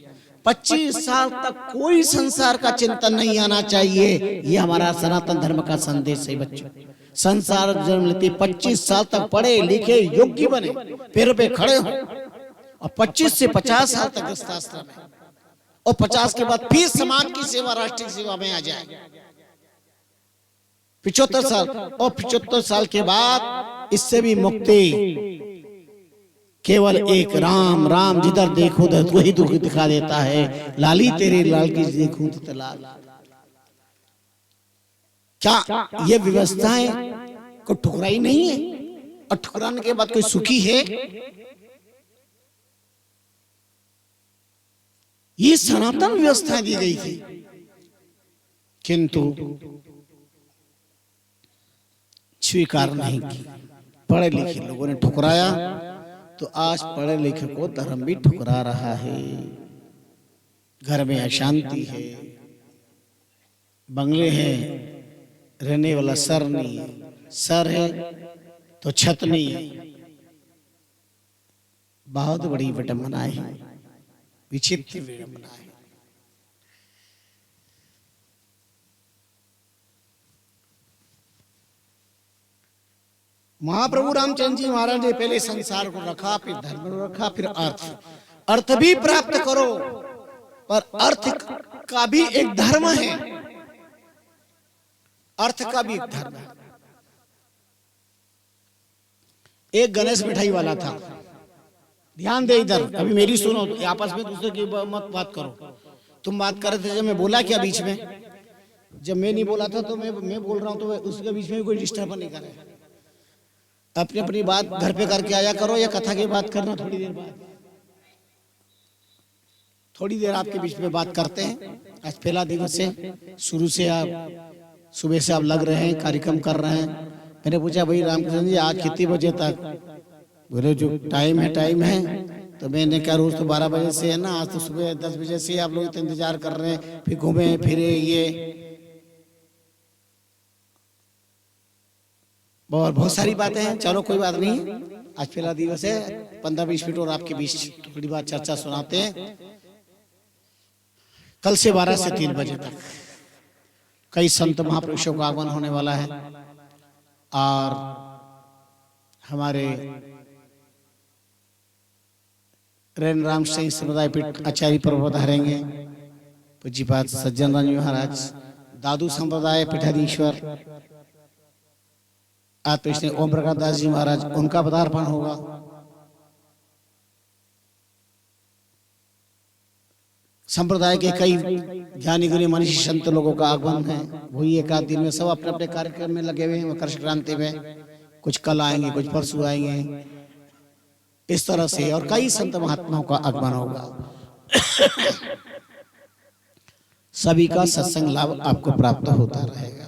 25 साल तक कोई संसार का चिंतन नहीं आना चाहिए। ये हमारा सनातन धर्म का संदेश है बच्चों। संसार जन्म लेते 25 साल तक पढ़े लिखे योग्य बने, पैरों पे खड़े हो, और 25 से 50 साल तक गृहस्थाश्रम है, और 50 के बाद फिर समाज की सेवा, राष्ट्रीय सेवा में आ जाए। 75 साल, और 75 साल के बाद इससे भी मुक्ति केवल एक राम। राम जिधर देखो उधर वही दुख दिखा देता है। लाली तेरे लाल की देखूं तो लाल। क्या ये व्यवस्थाएं को ठुकराई नहीं है? और ठुकराने के बाद कोई सुखी है? ये सनातन व्यवस्था दी गई थी, किंतु स्वीकार नहीं की। पढ़े लिखे लोगों ने ठुकराया, तो आज पढ़े लिखे को धर्म भी ठुकरा रहा है। घर में अशांति है, बंगले हैं, रहने वाला सर नहीं है, सर है तो छत नहीं है। बहुत बड़ी विडंबना है, विचित्र विडंबना है। महाप्रभु रामचंद्र जी महाराज ने पहले संसार को रखा, फिर धर्म को रखा, फिर अर्थ। अर्थ भी प्राप्त करो, पर अर्थ का भी एक धर्म है। अर्थ का भी एक धर्म है। एक गणेश मिठाई वाला था, ध्यान दे इधर, अभी मेरी सुनो, आपस में दूसरे की मत बात करो। तुम बात कर रहे थे, जब मैं बोला क्या बीच में? जब मैं नहीं बोला था तो मैं बोल रहा हूं, तो उसके बीच में कोई डिस्टर्ब नहीं करे। अपनी अपनी बात घर पे करके आया करो, या कथा की बात करना थोड़ी देर बाद। थोड़ी देर आपके बीच में बात करते हैं। आज पहला दिवस है, शुरू से आप सुबह से आप लग रहे हैं, कार्यक्रम कर रहे हैं। मैंने पूछा भाई रामकृष्ण जी आज कितने बजे तक? बोले जो टाइम है। तो मैंने कहा रोज तो 12 बजे से है ना, आज तो सुबह 10 बजे से आप लोग इंतजार कर रहे हैं, फिर घूमे फिरे ये बहुत सारी बातें हैं। चलो कोई बात नहीं, आज पहला दिवस है, 15-20 मिनट और आपके बीच थोड़ी बात चर्चा सुनाते हैं। कल से 12 से 3 बजे तक कई संत महापुरुषों का आगमन होने वाला है, और हमारे रैन राम सिंह समुदाय पीठ आचार्य प्रभु पधारेंगे, पूज्यपाद सज्जन राज महाराज, दादू संप्रदाय पीठाधीश्वर आत्मनिष्ठ ओम प्रकाश दास जी महाराज, उनका पदार्पण होगा। संप्रदाय के कई ज्ञानी गुणी मनीषी संत लोगों का आगमन है। वही एक आध दिन में सब अपने अपने कार्यक्रम में लगे हुए हैं। मकर संक्रांति में कुछ कल आएंगे, कुछ परसों आएंगे, इस तरह से, और कई संत महात्माओं का आगमन होगा। सभी का सत्संग लाभ आपको प्राप्त होता रहेगा।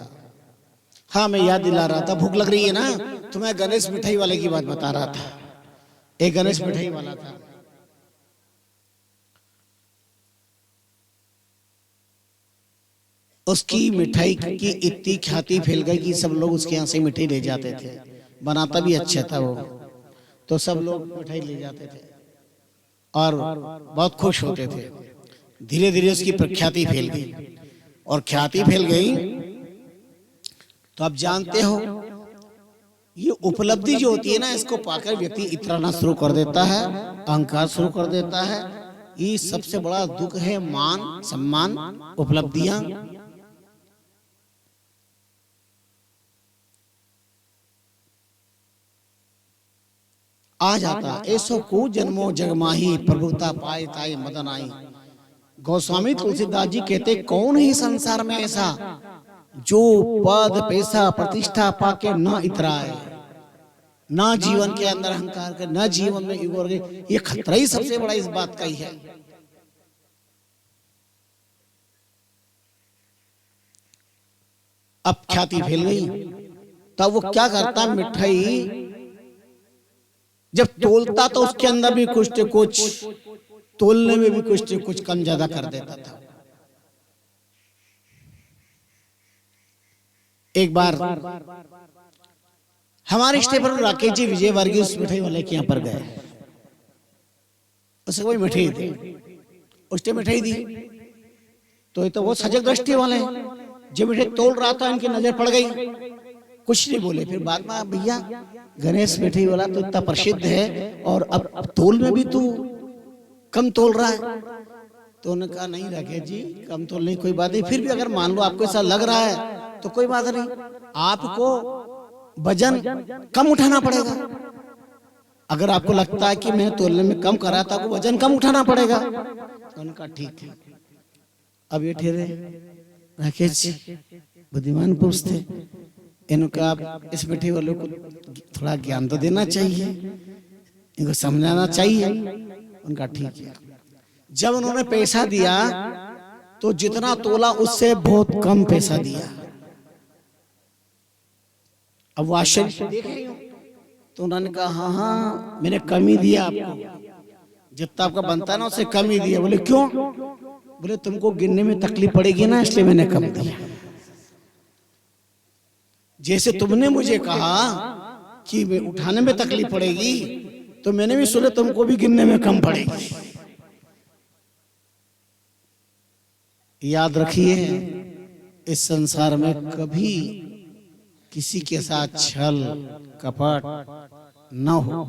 हाँ, मैं याद दिला रहा था, भूख लग रही है ना, तो मैं गणेश मिठाई वाले की बात बता रहा था। एक गणेश मिठाई वाला था, उसकी मिठाई की इतनी ख्याति फैल गई कि सब लोग उसके यहाँ से मिठाई ले जाते थे। बनाता भी अच्छा था वो, तो सब लोग मिठाई ले जाते थे और बहुत खुश होते थे। धीरे धीरे उसकी प्रख्याति फैल गई, और ख्याति फैल गई तो आप जानते हो, ये उपलब्धि जो होती है ना, इसको पाकर व्यक्ति इतराना शुरू कर देता है, अहंकार शुरू कर देता है। ये सबसे बड़ा दुख है, मान सम्मान उपलब्धियां। आ जाता ऐसो को जन्मो जगमाही, प्रभुता पाए ताई मदन आई। गोस्वामी तुलसीदास जी कहते, कौन ही संसार में ऐसा जो पद पैसा प्रतिष्ठा पाके न इतराए, ना जीवन के अंदर अहंकार कर, ना जीवन में युग। ये खतरा ही सबसे बड़ा इस बात का ही है। अब ख्याति फैल गई, तब वो क्या करता, मिठाई जब तोलता तो उसके अंदर भी कुछ न कुछ, तोलने में भी कुछ न कुछ कम ज्यादा कर देता था। एक बार हमारे रिश्तेदार राकेश जी विजय वर्गीय उस मिठाई वाले के यहाँ पर गए, उसे कोई मिठाई दी, उसने मिठाई दी तो ये तो वो सजग दृष्टि वाले, जब मिठाई तोल रहा था इनकी नजर पड़ गई, कुछ नहीं बोले। फिर बाद में, भैया गणेश मिठाई वाला तो इतना प्रसिद्ध है और अब तोल में भी तू कम तोल रहा है। तो उन्होंने कहा, नहीं राकेश जी कम तोल नहीं, कोई बात नहीं, फिर भी अगर मान लो आपको ऐसा लग रहा है तो कोई बात नहीं, आपको वजन कम उठाना पड़ेगा। अगर आपको लगता है कि मैं तोलने में कम करा था, आपको वजन कम उठाना पड़ेगा। उनका ठीक है। अब ये ठहरे राकेश जी बुद्धिमान पुरुष थे, इनका आप इस बैठे वालों को थोड़ा ज्ञान तो देना चाहिए, इनको समझाना चाहिए। उनका ठीक है। जब उन्होंने पैसा दिया तो जितना तोला उससे बहुत कम पैसा दिया। अब वो आश्चर्य देख रही हूं, तो उन्होंने कहा हाँ हाँ मैंने कम ही दिया आपको, जितना आपका बनता है ना उससे कम ही दिया। बोले क्यों? बोले तुमको गिनने में तकलीफ पड़ेगी ना, इसलिए मैंने कम दिया। जैसे तुमने मुझे कहा कि मैं उठाने में तकलीफ पड़ेगी, तो मैंने भी सुना तुमको भी गिनने में कम पड़ेगी। याद रखिए, इस संसार में कभी किसी के साथ छल कपट न हो।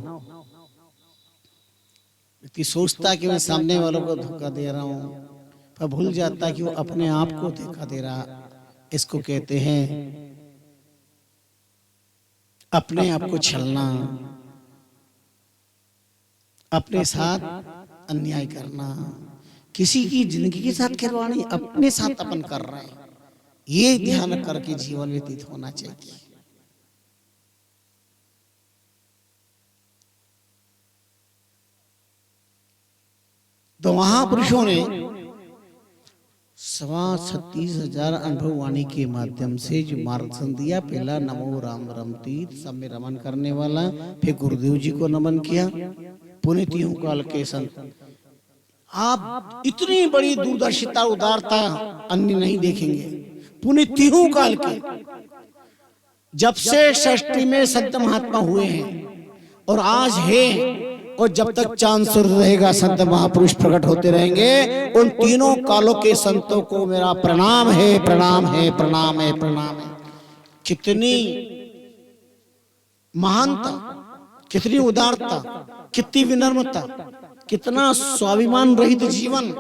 व्यक्ति सोचता कि मैं सामने वालों को धोखा दे रहा हूं, पर भूल जाता कि वो अपने आप को धोखा दे रहा। इसको कहते हैं अपने आप को छलना, अपने साथ अन्याय करना, किसी की जिंदगी के साथ खिलवाड़ी, अपने साथ अपन कर रहे हैं। ये ध्यान करके जीवन व्यतीत होना चाहिए। तो महापुरुषों ने 36,000 अनुभव वाणी के माध्यम से जो मार्गदर्शन दिया, पहला नमो राम रमतीत, सब में रमन करने वाला, फिर गुरुदेव जी को नमन किया, पुनीतियों काल के संत। आप इतनी बड़ी दूरदर्शिता उदारता अन्य नहीं देखेंगे। पुनीतियों काल के, जब से षष्ठी में संत महात्मा हुए हैं और आज है, और जब तक चांद सूर्य रहेगा संत महापुरुष प्रकट होते रहेंगे। उन तीनों कालों के संतों को मेरा प्रणाम है, प्रणाम है, प्रणाम है, प्रणाम है। कितनी महानता, कितनी उदारता, कितनी विनम्रता, कितना स्वाभिमान रहित जीवन,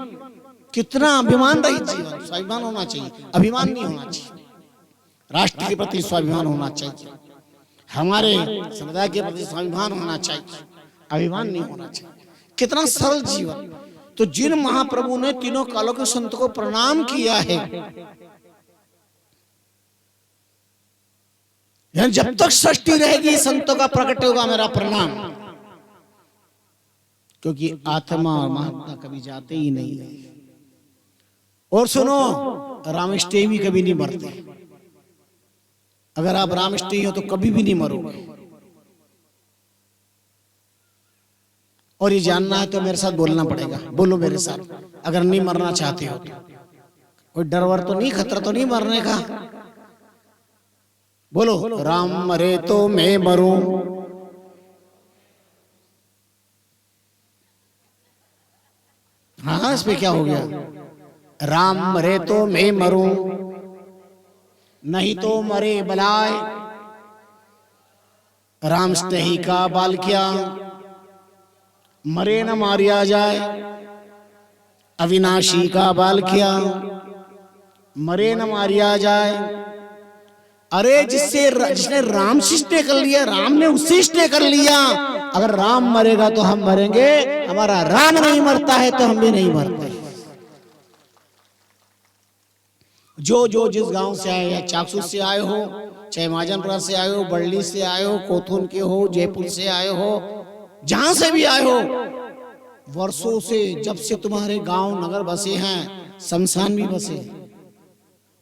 कितना अभिमान रहित जीवन। स्वाभिमान होना चाहिए, अभिमान नहीं होना चाहिए। राष्ट्र के प्रति स्वाभिमान होना चाहिए, हमारे समुदाय के प्रति स्वाभिमान होना चाहिए, अभिमान नहीं होना चाहिए। कितना सरल जीवन। तो जिन महाप्रभु ने तीनों कालों के संत को प्रणाम किया है, जब तक सृष्टि रहेगी संतों का प्रकट होगा मेरा प्रणाम। क्योंकि आत्मा और महात्मा कभी जाते ही नहीं है। और सुनो, रामिष्टेय भी कभी नहीं मरते। अगर आप रामिष्टेय हो तो कभी भी नहीं मरोगे। और ये जानना है तो मेरे साथ बोलना पड़ेगा। बोलो मेरे साथ, अगर नहीं मरना चाहते हो तो। कोई डर वर तो नहीं, खतरा तो नहीं मरने का? बोलो, राम मरे तो मैं मरूं। हाँ, इसमें क्या हो गया? राम मरे तो मैं मरूं, नहीं तो मरे बलाय। राम स्नेही का बाल क्या, मरे न मारिया जाए। अविनाशी का बाल क्या, मरे न मारिया जाए। अरे जिसने राम से स्नेह कर लिया, राम ने उससे स्नेह कर लिया। अगर राम मरेगा तो हम मरेंगे, हमारा राम नहीं मरता है तो हम भी नहीं मरते। जो जिस गांव से आए, या चाकसू से आए हो, चाहे महाजनपुरा से आए हो, बड़ली से आए हो, कोथून के हो, जयपुर से आए हो, जहां से भी आए हो, वर्षों से जब से तुम्हारे गांव नगर बसे हैं, शमशान भी बसे,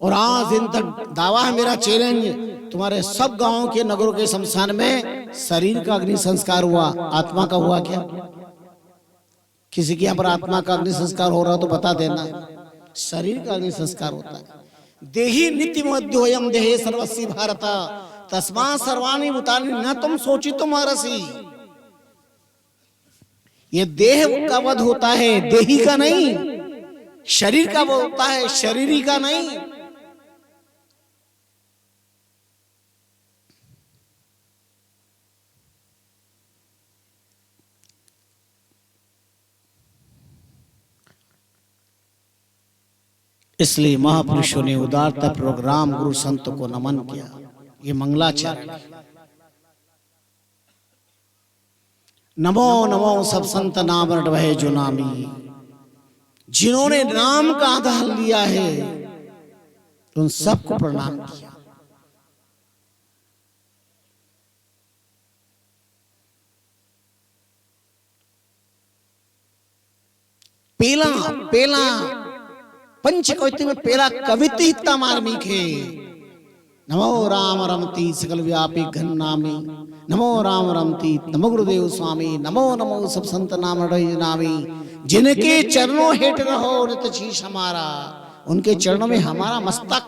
और आज दिन तक दावा है मेरा, चैलेंज, तुम्हारे सब गांवों के नगरों के शमशान में शरीर का अग्नि संस्कार हुआ, आत्मा का हुआ क्या? किसी के यहाँ पर आत्मा का अग्नि संस्कार हो रहा तो बता देना। शरीर का अग्नि संस्कार होता है। देही नित्य मध्योयम देहे सर्वस्वी भारत, तस्मा सर्वाणि भूतानि न तुम सोची तुम हरसी। ये देह का वध होता है, देही का नहीं। शरीर का वध होता है, शरीरी का नहीं। इसलिए महापुरुषों ने उदारता प्रोग्राम गुरु संत को नमन किया। ये मंगलाचरण। नमो नमो सब संत नाम रटभय जो नामी, जिन्होंने नाम का आधार लिया है उन सबको प्रणाम किया। पेला पेला पंच कविता में पेला कविता इतना मार्मिक है। नमो राम रमती सकल व्यापी घन नामी, नमो राम रमती नमो गुरुदेव स्वामी, नमो नमो सब संत नाम रटभय नामी, जिनके चरणों हेठ रहो नित शीश हमारा, उनके चरणों में हमारा मस्तक।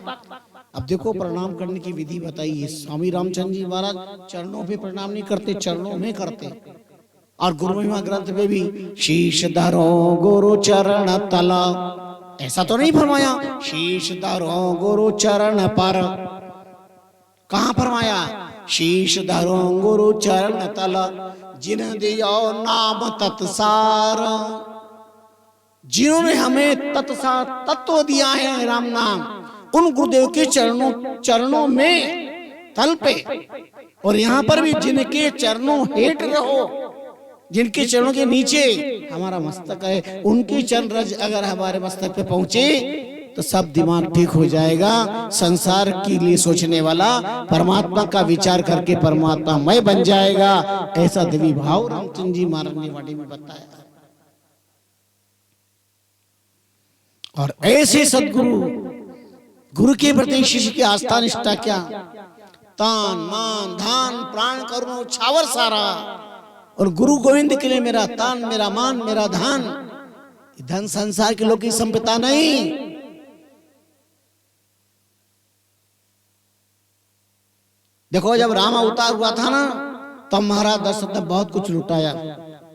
अब देखो प्रणाम करने की विधि बताइए। स्वामी रामचंद्र जी महाराज चरणों पे प्रणाम नहीं करते, चरणों में करते। और गुरु महिमा ग्रंथ में भी शीश धरो गुरु चरण तला, ऐसा तो नहीं फरमाया शीश धरो गुरु चरण पर। कहां फरमाया? शीश धरो गुरु चरण तला, जिन दियो नाम तत्सार, जिन्होंने हमें तत्सार तत्व दिया है राम नाम, उन गुरुदेव के चरणों में तल पे। और यहाँ पर भी जिनके चरणों हेठ रहो, जिनके चरणों के नीचे हमारा मस्तक है, उनके चरण रज अगर हमारे मस्तक पे पहुंचे तो सब दिमाग ठीक हो जाएगा। संसार के लिए सोचने वाला परमात्मा का विचार करके परमात्मा मय बन जाएगा। ऐसा देवी भाव रामचंद्र जी महाराज ने वाणी में बताया। और ऐसे सदगुरु, गुरु के प्रति शिष्य की आस्था निष्ठा क्या, तान मान धान प्राण करुण छावर सारा। और गुरु गोविंद के लिए मेरा तान मेरा मान मेरा धान, धन संसार के लोग की संपदा नहीं। देखो जब राम अवतार हुआ था ना, तब महाराज दशरथ ने बहुत कुछ लुटाया।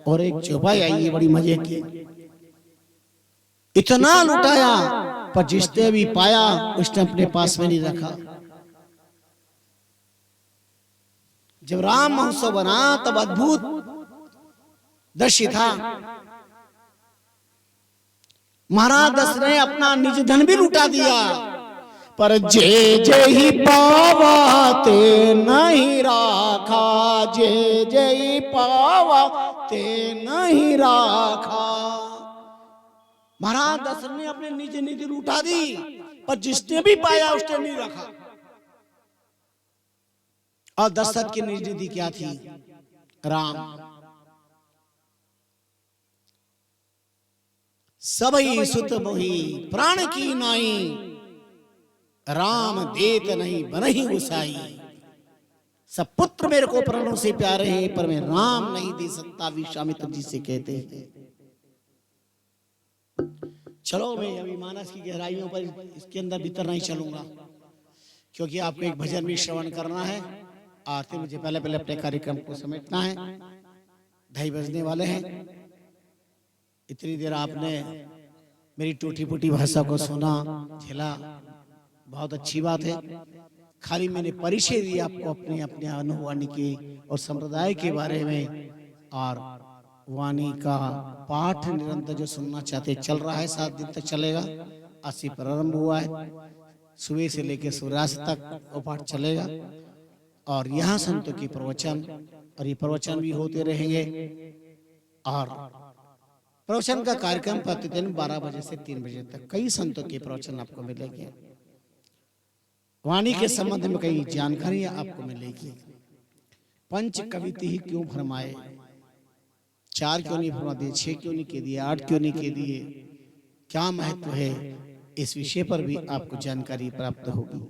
और एक चौपाई आई है बड़ी मजे की, इतना लुटाया पर जिसने भी पाया उसने अपने पास में नहीं रखा। जब राम महोत्सव बना तब अद्भुत दृश्य था। महाराज दशरथ ने अपना निज धन भी लुटा दिया, पर जे जे ही पावा ते नहीं राखा, जे जे ही पावा ते नहीं राखा। महाराज दशरथ ने अपने निज निधि लुटा दी, पर जिसने भी पाया उसने नहीं रखा। और दशरथ की निज निधि क्या थी? राम। सबई सुत मोही प्राण की नाई, राम देत नहीं बनहि गुसाई। सब पुत्र मेरे को प्राणों से प्यारे हैं, पर मैं राम नहीं दे सकता, विश्वामित्र जी से कहते हैं। चलो मैं अभी मानस की गहराइयों पर इसके अंदर भीतर नहीं चलूंगा, क्योंकि आपको एक भजन भी श्रवण करना है। आरती मुझे पहले पहले अपने कार्यक्रम को समेटना है, 2:30 बजने वाले हैं। इतनी देर आपने मेरी टूटी फूटी भाषा को सुना, झेला, बहुत अच्छी बात है। खाली मैंने परिचय दिया आपको अपने अपने अनुभव वाणी के और संप्रदाय के बारे में। और वाणी का पाठ निरंतर जो सुनना चाहते चल रहा है, 7 दिन तक चलेगा। 80 प्रारंभ हुआ है, सुबह से लेकर सूर्यास्त तक वो पाठ चलेगा। और यहाँ संतों की प्रवचन, और ये प्रवचन भी होते रहेंगे। और प्रवचन का कार्यक्रम प्रतिदिन 12 बजे से 3 बजे तक कई संतों के प्रवचन आपको मिलेंगे। वाणी के संबंध में कई जानकारियां आपको मिलेगी। पंच कविता ही क्यों फरमाए, 4 क्यों नहीं फरमा दिए, 6 क्यों नहीं कह दिए, 8 क्यों नहीं कह दिए, क्या महत्व है, इस विषय पर भी आपको जानकारी प्राप्त होगी।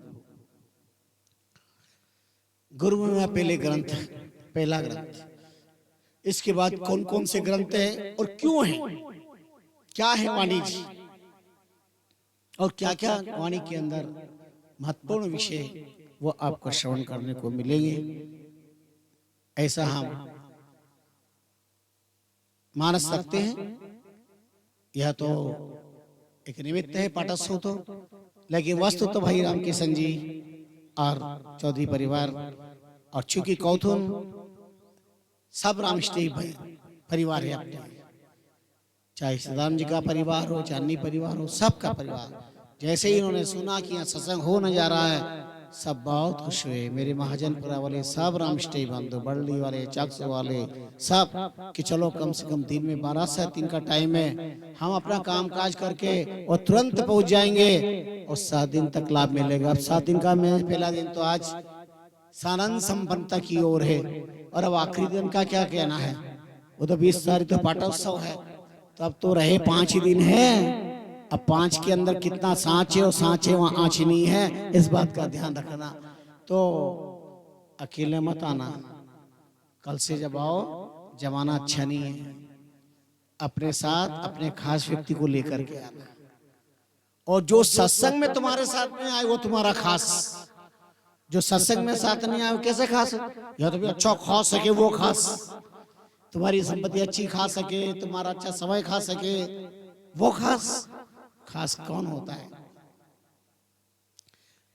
गुरु में पहले ग्रंथ, पहला ग्रंथ, इसके बाद कौन कौन से ग्रंथ है और क्यों है, क्या है वाणी जी, और क्या क्या वाणी के अंदर महत्वपूर्ण विषय वो आपको श्रवण करने को मिलेंगे। ऐसा हम मान सकते हैं। यह तो एक निमित्त है पाटस्व तो, लेकिन वस्तु तो भाई राम किशन जी और चौधरी परिवार और चूंकि कौथुन सब रामष्टी परिवार है अपने, चाहे सदाम जी का परिवार हो, चांदनी परिवार हो, सबका परिवार। जैसे ही इन्होंने सुना कि यहाँ सत्संग हो न जा रहा है, सब बहुत खुश हुए। मेरे महाजनपुरा वाले सब रामष्टई बंधु, बड़ली वाले, चाकसू वाले सब, कि चलो कम से कम दिन में 12 से 3 का टाइम है, हम अपना काम काज करके और तुरंत पहुंच जाएंगे और 7 दिन तक लाभ मिलेगा। अब 7 दिन का मैं पहला दिन तो आज सानंद संपन्नता की ओर है, और अब आखिरी दिन का क्या कहना है। वो तो 20 तारीख तो पाटोत्सव है, तो अब तो रहे 5 ही दिन है। अब 5 के अंदर कितना सांच है और सांच है वहां आँच नहीं है, इस बात का ध्यान रखना। तो अकेले मत आना, कल से जब आओ जमाना अच्छा नहीं है, अपने साथ अपने खास व्यक्ति को लेकर के आना। और जो सत्संग में तुम्हारे साथ में आए वो तुम्हारा खास, जो सत्संग में साथ नहीं आए कैसे खास, या तो भी अच्छा खा सके वो खास, तुम्हारी संपत्ति अच्छी खा सके, तुम्हारा अच्छा समय खा सके वो खास। खास कौन होता है?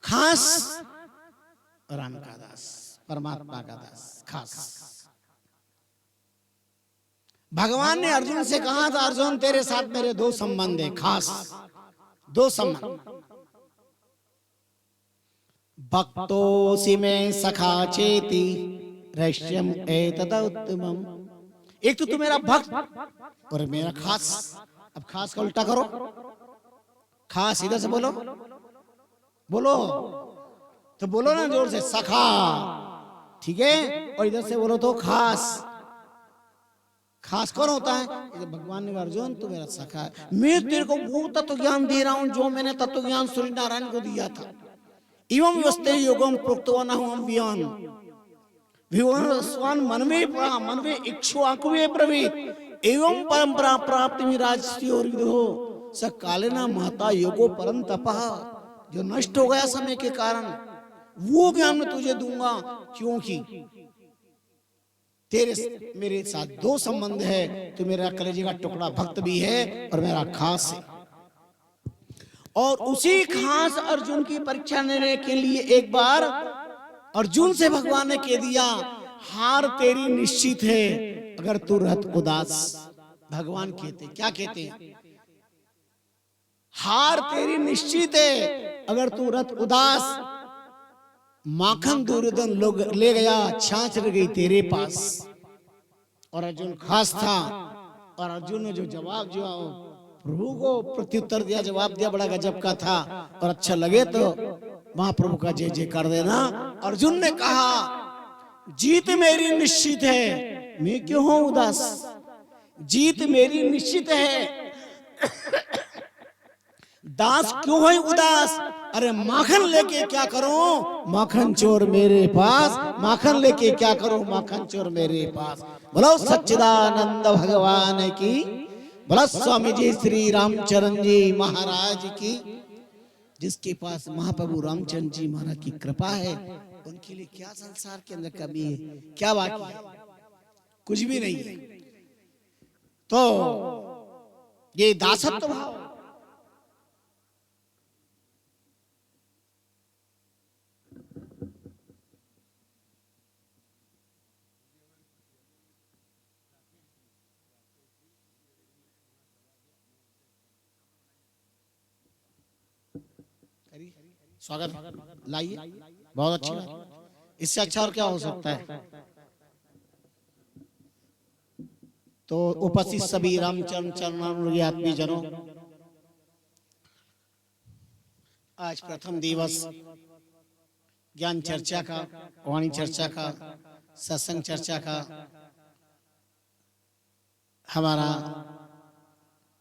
खास राम का दास, परमात्मा का दास खास। भगवान ने अर्जुन से कहा था, अर्जुन तेरे साथ मेरे 2 संबंध है, खास 2 संबंध। भक्तोसि में सखा चेति रश्यम एतद उत्तमम। एक तो तू मेरा भक्त और मेरा खास। अब खास का उल्टा करो, खास इधर से बोलो, बोलो तो बोलो ना जोर से, सखा, ठीक है, और इधर से बोलो तो खास। खास कौन होता है? भगवान ने कहा अर्जुन तू मेरा सखा है, मैं तेरे को वो तत्व ज्ञान दे रहा हूं जो मैंने तत्व ज्ञान सूर्य नारायण को दिया था। एवं व्यवस्थे योगम प्रोक्तवान हम व्यान विवस्वान मनवे इक्ष्वाकुवे ब्रवीत एवं परंपरा प्राप्ति में राजसी और विदो स कालेना महता योगो परम तपः। जो नष्ट हो गया समय के कारण वो ज्ञान मैं तुझे दूंगा, क्योंकि तेरे मेरे साथ 2 संबंध है। तू मेरा कलेजे का टुकड़ा भक्त भी है और मेरा खास है। और उसी खास अर्जुन की परीक्षा लेने के लिए एक बार अर्जुन से भगवान ने कह दिया, हार तेरी निश्चित है अगर तू रहत उदास। भगवान कहते, क्या कहते हैं? हार तेरी निश्चित है अगर तू रहत उदास। माखन दुर्योधन लोग ले गया, छाछ रह गई तेरे पास। और अर्जुन खास था, और अर्जुन ने जो जवाब जो प्रभु को प्रत्युत्तर दिया, जवाब दिया, बड़ा गजब का था। और अच्छा लगे तो महाप्रभु का जय जय कर देना। अर्जुन ने कहा जीत मेरी निश्चित है, मैं क्यों हूं उदास? जीत मेरी निश्चित है, दास क्यों है उदास? अरे माखन लेके क्या करूं, माखन चोर मेरे पास। माखन लेके क्या करूं, माखन चोर मेरे पास। बोलो सच्चिदानंद भगवान की, बोलो स्वामी जी श्री रामचरण जी महाराज की। जिसके पास महाप्रभु रामचंद्र जी महाराज की कृपा है, उनके लिए क्या संसार के अंदर कमी है, क्या बाकी है? कुछ भी नहीं है। तो ये दासत्व भाव, स्वागत लाइए, बहुत अच्छी बात। इससे अच्छा और क्या हो सकता है? तो उपस्थित सभी रामचरण चरणानुरागी आत्मीय जनों, आज प्रथम दिवस ज्ञान चर्चा का, वाणी चर्चा का, सत्संग चर्चा का हमारा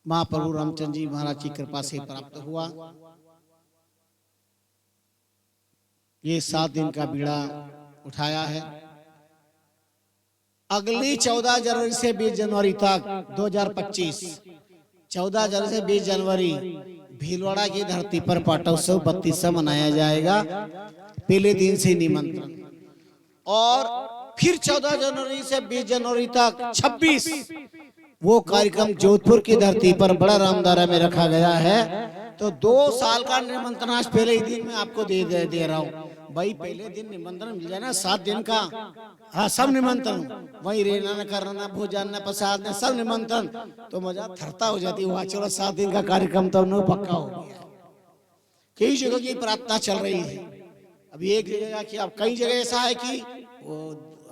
महाप्रभु रामचंद्र जी महाराज की कृपा से प्राप्त हुआ। ये 7 दिन का बीड़ा उठाया है। अगली 14 जनवरी से 20 जनवरी तक 2025, 14 जनवरी से 20 जनवरी भीलवाड़ा की धरती पर पाटोत्सव 32वां मनाया जाएगा। पहले दिन से निमंत्रण, और फिर 14 जनवरी से 20 जनवरी तक 26 वो कार्यक्रम जोधपुर की धरती पर बड़ा रामदारा में रखा गया है। तो 2 साल का निमंत्रण आज पहले ही दिन में आपको दे रहा हूँ। भाई पहले दिन निमंत्रण मिल जाए ना, 7 दिन का, हाँ सब निमंत्रण, वही रहना न करना, भोजन न प्रसाद न सब निमंत्रण, तो मजा थरता हो जाती है। चलो 7 दिन का कार्यक्रम तो पक्का हो गया। कई जगह की प्रार्थना चल रही है, अभी एक जगह कि अब कई जगह ऐसा है कि वो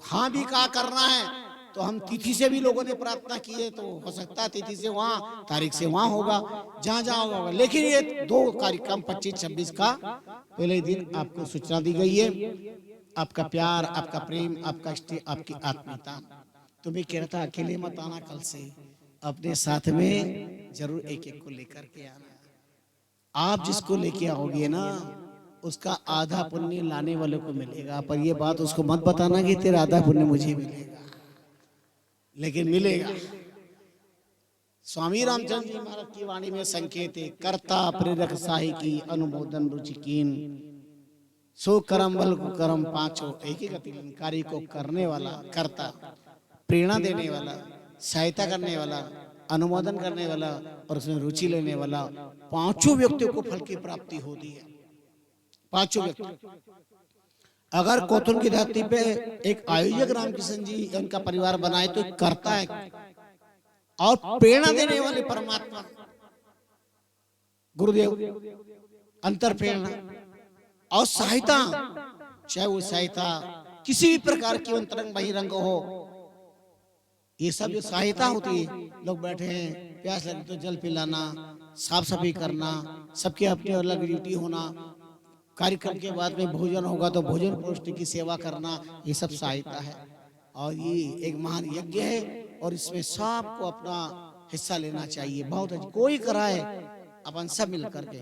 हाँ भी कहा करना है तो हम तिथि से भी लोगों ने प्रार्थना की है, तो हो सकता है तिथि से वहाँ, तारीख से वहाँ होगा, जहाँ जहाँ होगा। लेकिन ये 2 कार्यक्रम 25-26 का पहले दिन आपको सूचना दी गई है। आपका प्यार, आपका प्रेम, आपका इष्ट, आपकी आत्मीयता। तो मैं कह रहा था अकेले मत आना, कल से अपने साथ में जरूर एक एक को लेकर के आना। आप जिसको लेके आओगे ना उसका आधा पुण्य लाने वाले को मिलेगा, पर ये बात उसको मत बताना कि तेरा आधा पुण्य मुझे मिलेगा, लेकिन मिलेगा। स्वामी रामचंद्र जी महाराज की वाणी में संकेत है, कर्ता प्रेरक साहि की अनुमोदन रुचिकीन, सो कर्म बल को कर्म पांचों एक ही गति, कार्य को करने वाला कर्ता, प्रेरणा देने वाला, सहायता करने वाला, अनुमोदन करने वाला और उसमें रुचि लेने वाला, 5 व्यक्तियों को फल की प्राप्ति होती है। 5 व्यक्ति। अगर कोथुन की धरती पे एक आयोजक रामकृष्ण जी उनका परिवार बनाए तो करता है, और प्रेरणा देने वाले परमात्मा गुरुदेव, अंतर प्रेरणा और सहायता, चाहे वो सहायता किसी भी प्रकार की अंतरंग बहिरंग हो, ये सब जो सहायता होती है, लोग बैठे हैं प्यास लगे तो जल पिलाना, साफ सफाई करना, सबके अपनी अलग ड्यूटी होना, कार्यक्रम के बाद में भोजन होगा तो भोजन परोसने की सेवा करना, ये सब सहायता है। और ये एक महान यज्ञ है और इसमें सबको अपना हिस्सा लेना चाहिए। बहुत अच्छी कोई कराए, अपन सब मिल करके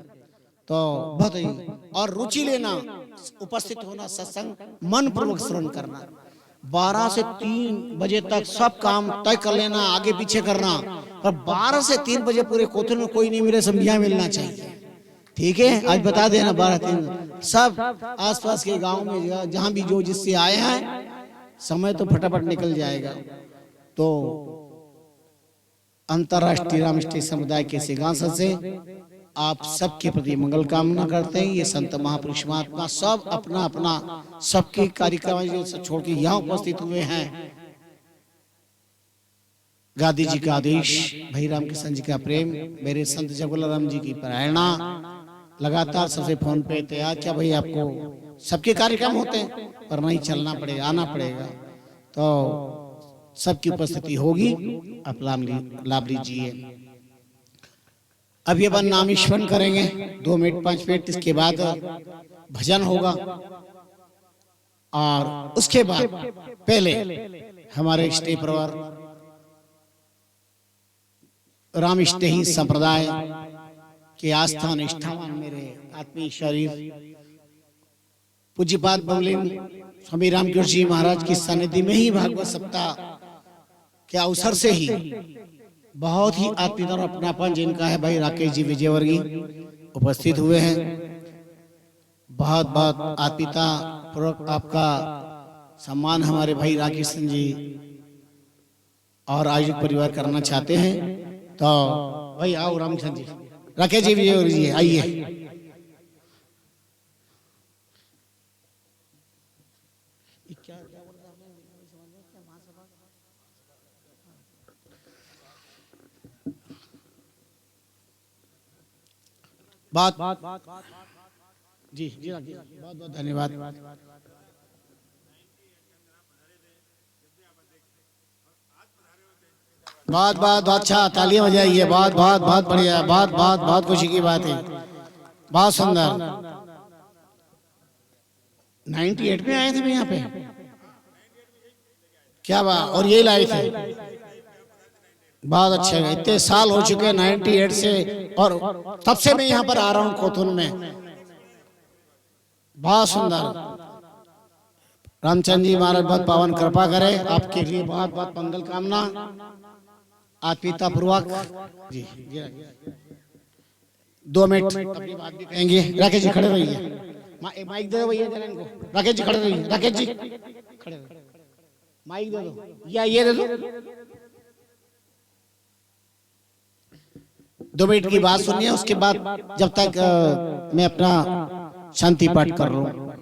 तो बहुत ही, और रुचि लेना, उपस्थित होना, सत्संग मन पूर्वक श्रवण करना, 12 से 3 बजे तक सब काम तय कर लेना, आगे पीछे करना, और 12 से 3 बजे पूरे कोथुन में कोई नहीं मिले, सब यहाँ मिलना चाहिए। ठीक है, आज बता देना 12-3 सब आसपास के गांव में जहां भी जो जिससे आए हैं, समय तो फटाफट निकल जाएगा। तो अंतर्राष्ट्रीय रामकृष्ण समुदाय के सिंहासन से आप सबके प्रति मंगल कामना करते हैं। ये संत महापुरुष महात्मा सब अपना अपना सबके कार्यक्रम छोड़ के यहाँ उपस्थित हुए हैं। गांधी जी का आदेश, भाई रामकृष्ण जी का प्रेम, मेरे संत जगुलाराम जी की प्रेरणा, लगातार सबसे फोन पे तैयार क्या भाई आपको सबके कार्यक्रम होते हैं पर नहीं चलना पड़ेगा, आना पड़ेगा, तो सबकी उपस्थिति होगी, आप लाभ लीजिए। अब ये अपन नाम स्मरण करेंगे 2 मिनट 5 मिनट, इसके बाद भजन होगा और उसके बाद पहले हमारे इष्ट परिवार राम इष्ट ही संप्रदाय के आस्था निष्ठावान मेरे आत्मीय शरीर पूज्यपाद बमलिन स्वामी रामकृष्ण जी महाराज की सन्निधि में ही भागवत सप्ताह के अवसर से ही बहुत ही आत्मीयता और अपनापन जिनका है भाई राकेश जी विजयवर्गीय उपस्थित हुए हैं। बहुत बहुत आत्मीयता पूर्वक आपका सम्मान हमारे भाई राकेश जी और आयोजक परिवार करना चाहते हैं। तो भाई आओ रामचंद्र जी, राकेश जी विजयवर्गीय जी आइए। बात जी जी बहुत बहुत धन्यवाद। बहुत बहुत अच्छा, तालियां बजाइए। बहुत बहुत बहुत बढ़िया, बहुत बहुत बहुत खुशी की बात है, बहुत सुंदर। 98 में आए थे मैं यहाँ पे, क्या बात, और यही लाए थे, बहुत अच्छे। इतने साल हो चुके 98 से, और तब से मैं यहाँ पर आ रहा हूँ कोथुन में। बहुत सुंदर। रामचंद्र जी महाराज बहुत पावन कृपा करे, आपके लिए बहुत बहुत मंगल कामना आत्मीयता पूर्वक जी। 2 मिनट अपनी बात भी कहेंगे। राकेश जी खड़े रहिए, माइक दे दो भैया जरा इनको। राकेश जी खड़े रहिए, राकेश जी खड़े रहिए, माइक दे दो या ये दे दो। 2 मिनट की बात सुनिए, उसके बाद जब तक मैं अपना शांति पाठ कर रहा हूँ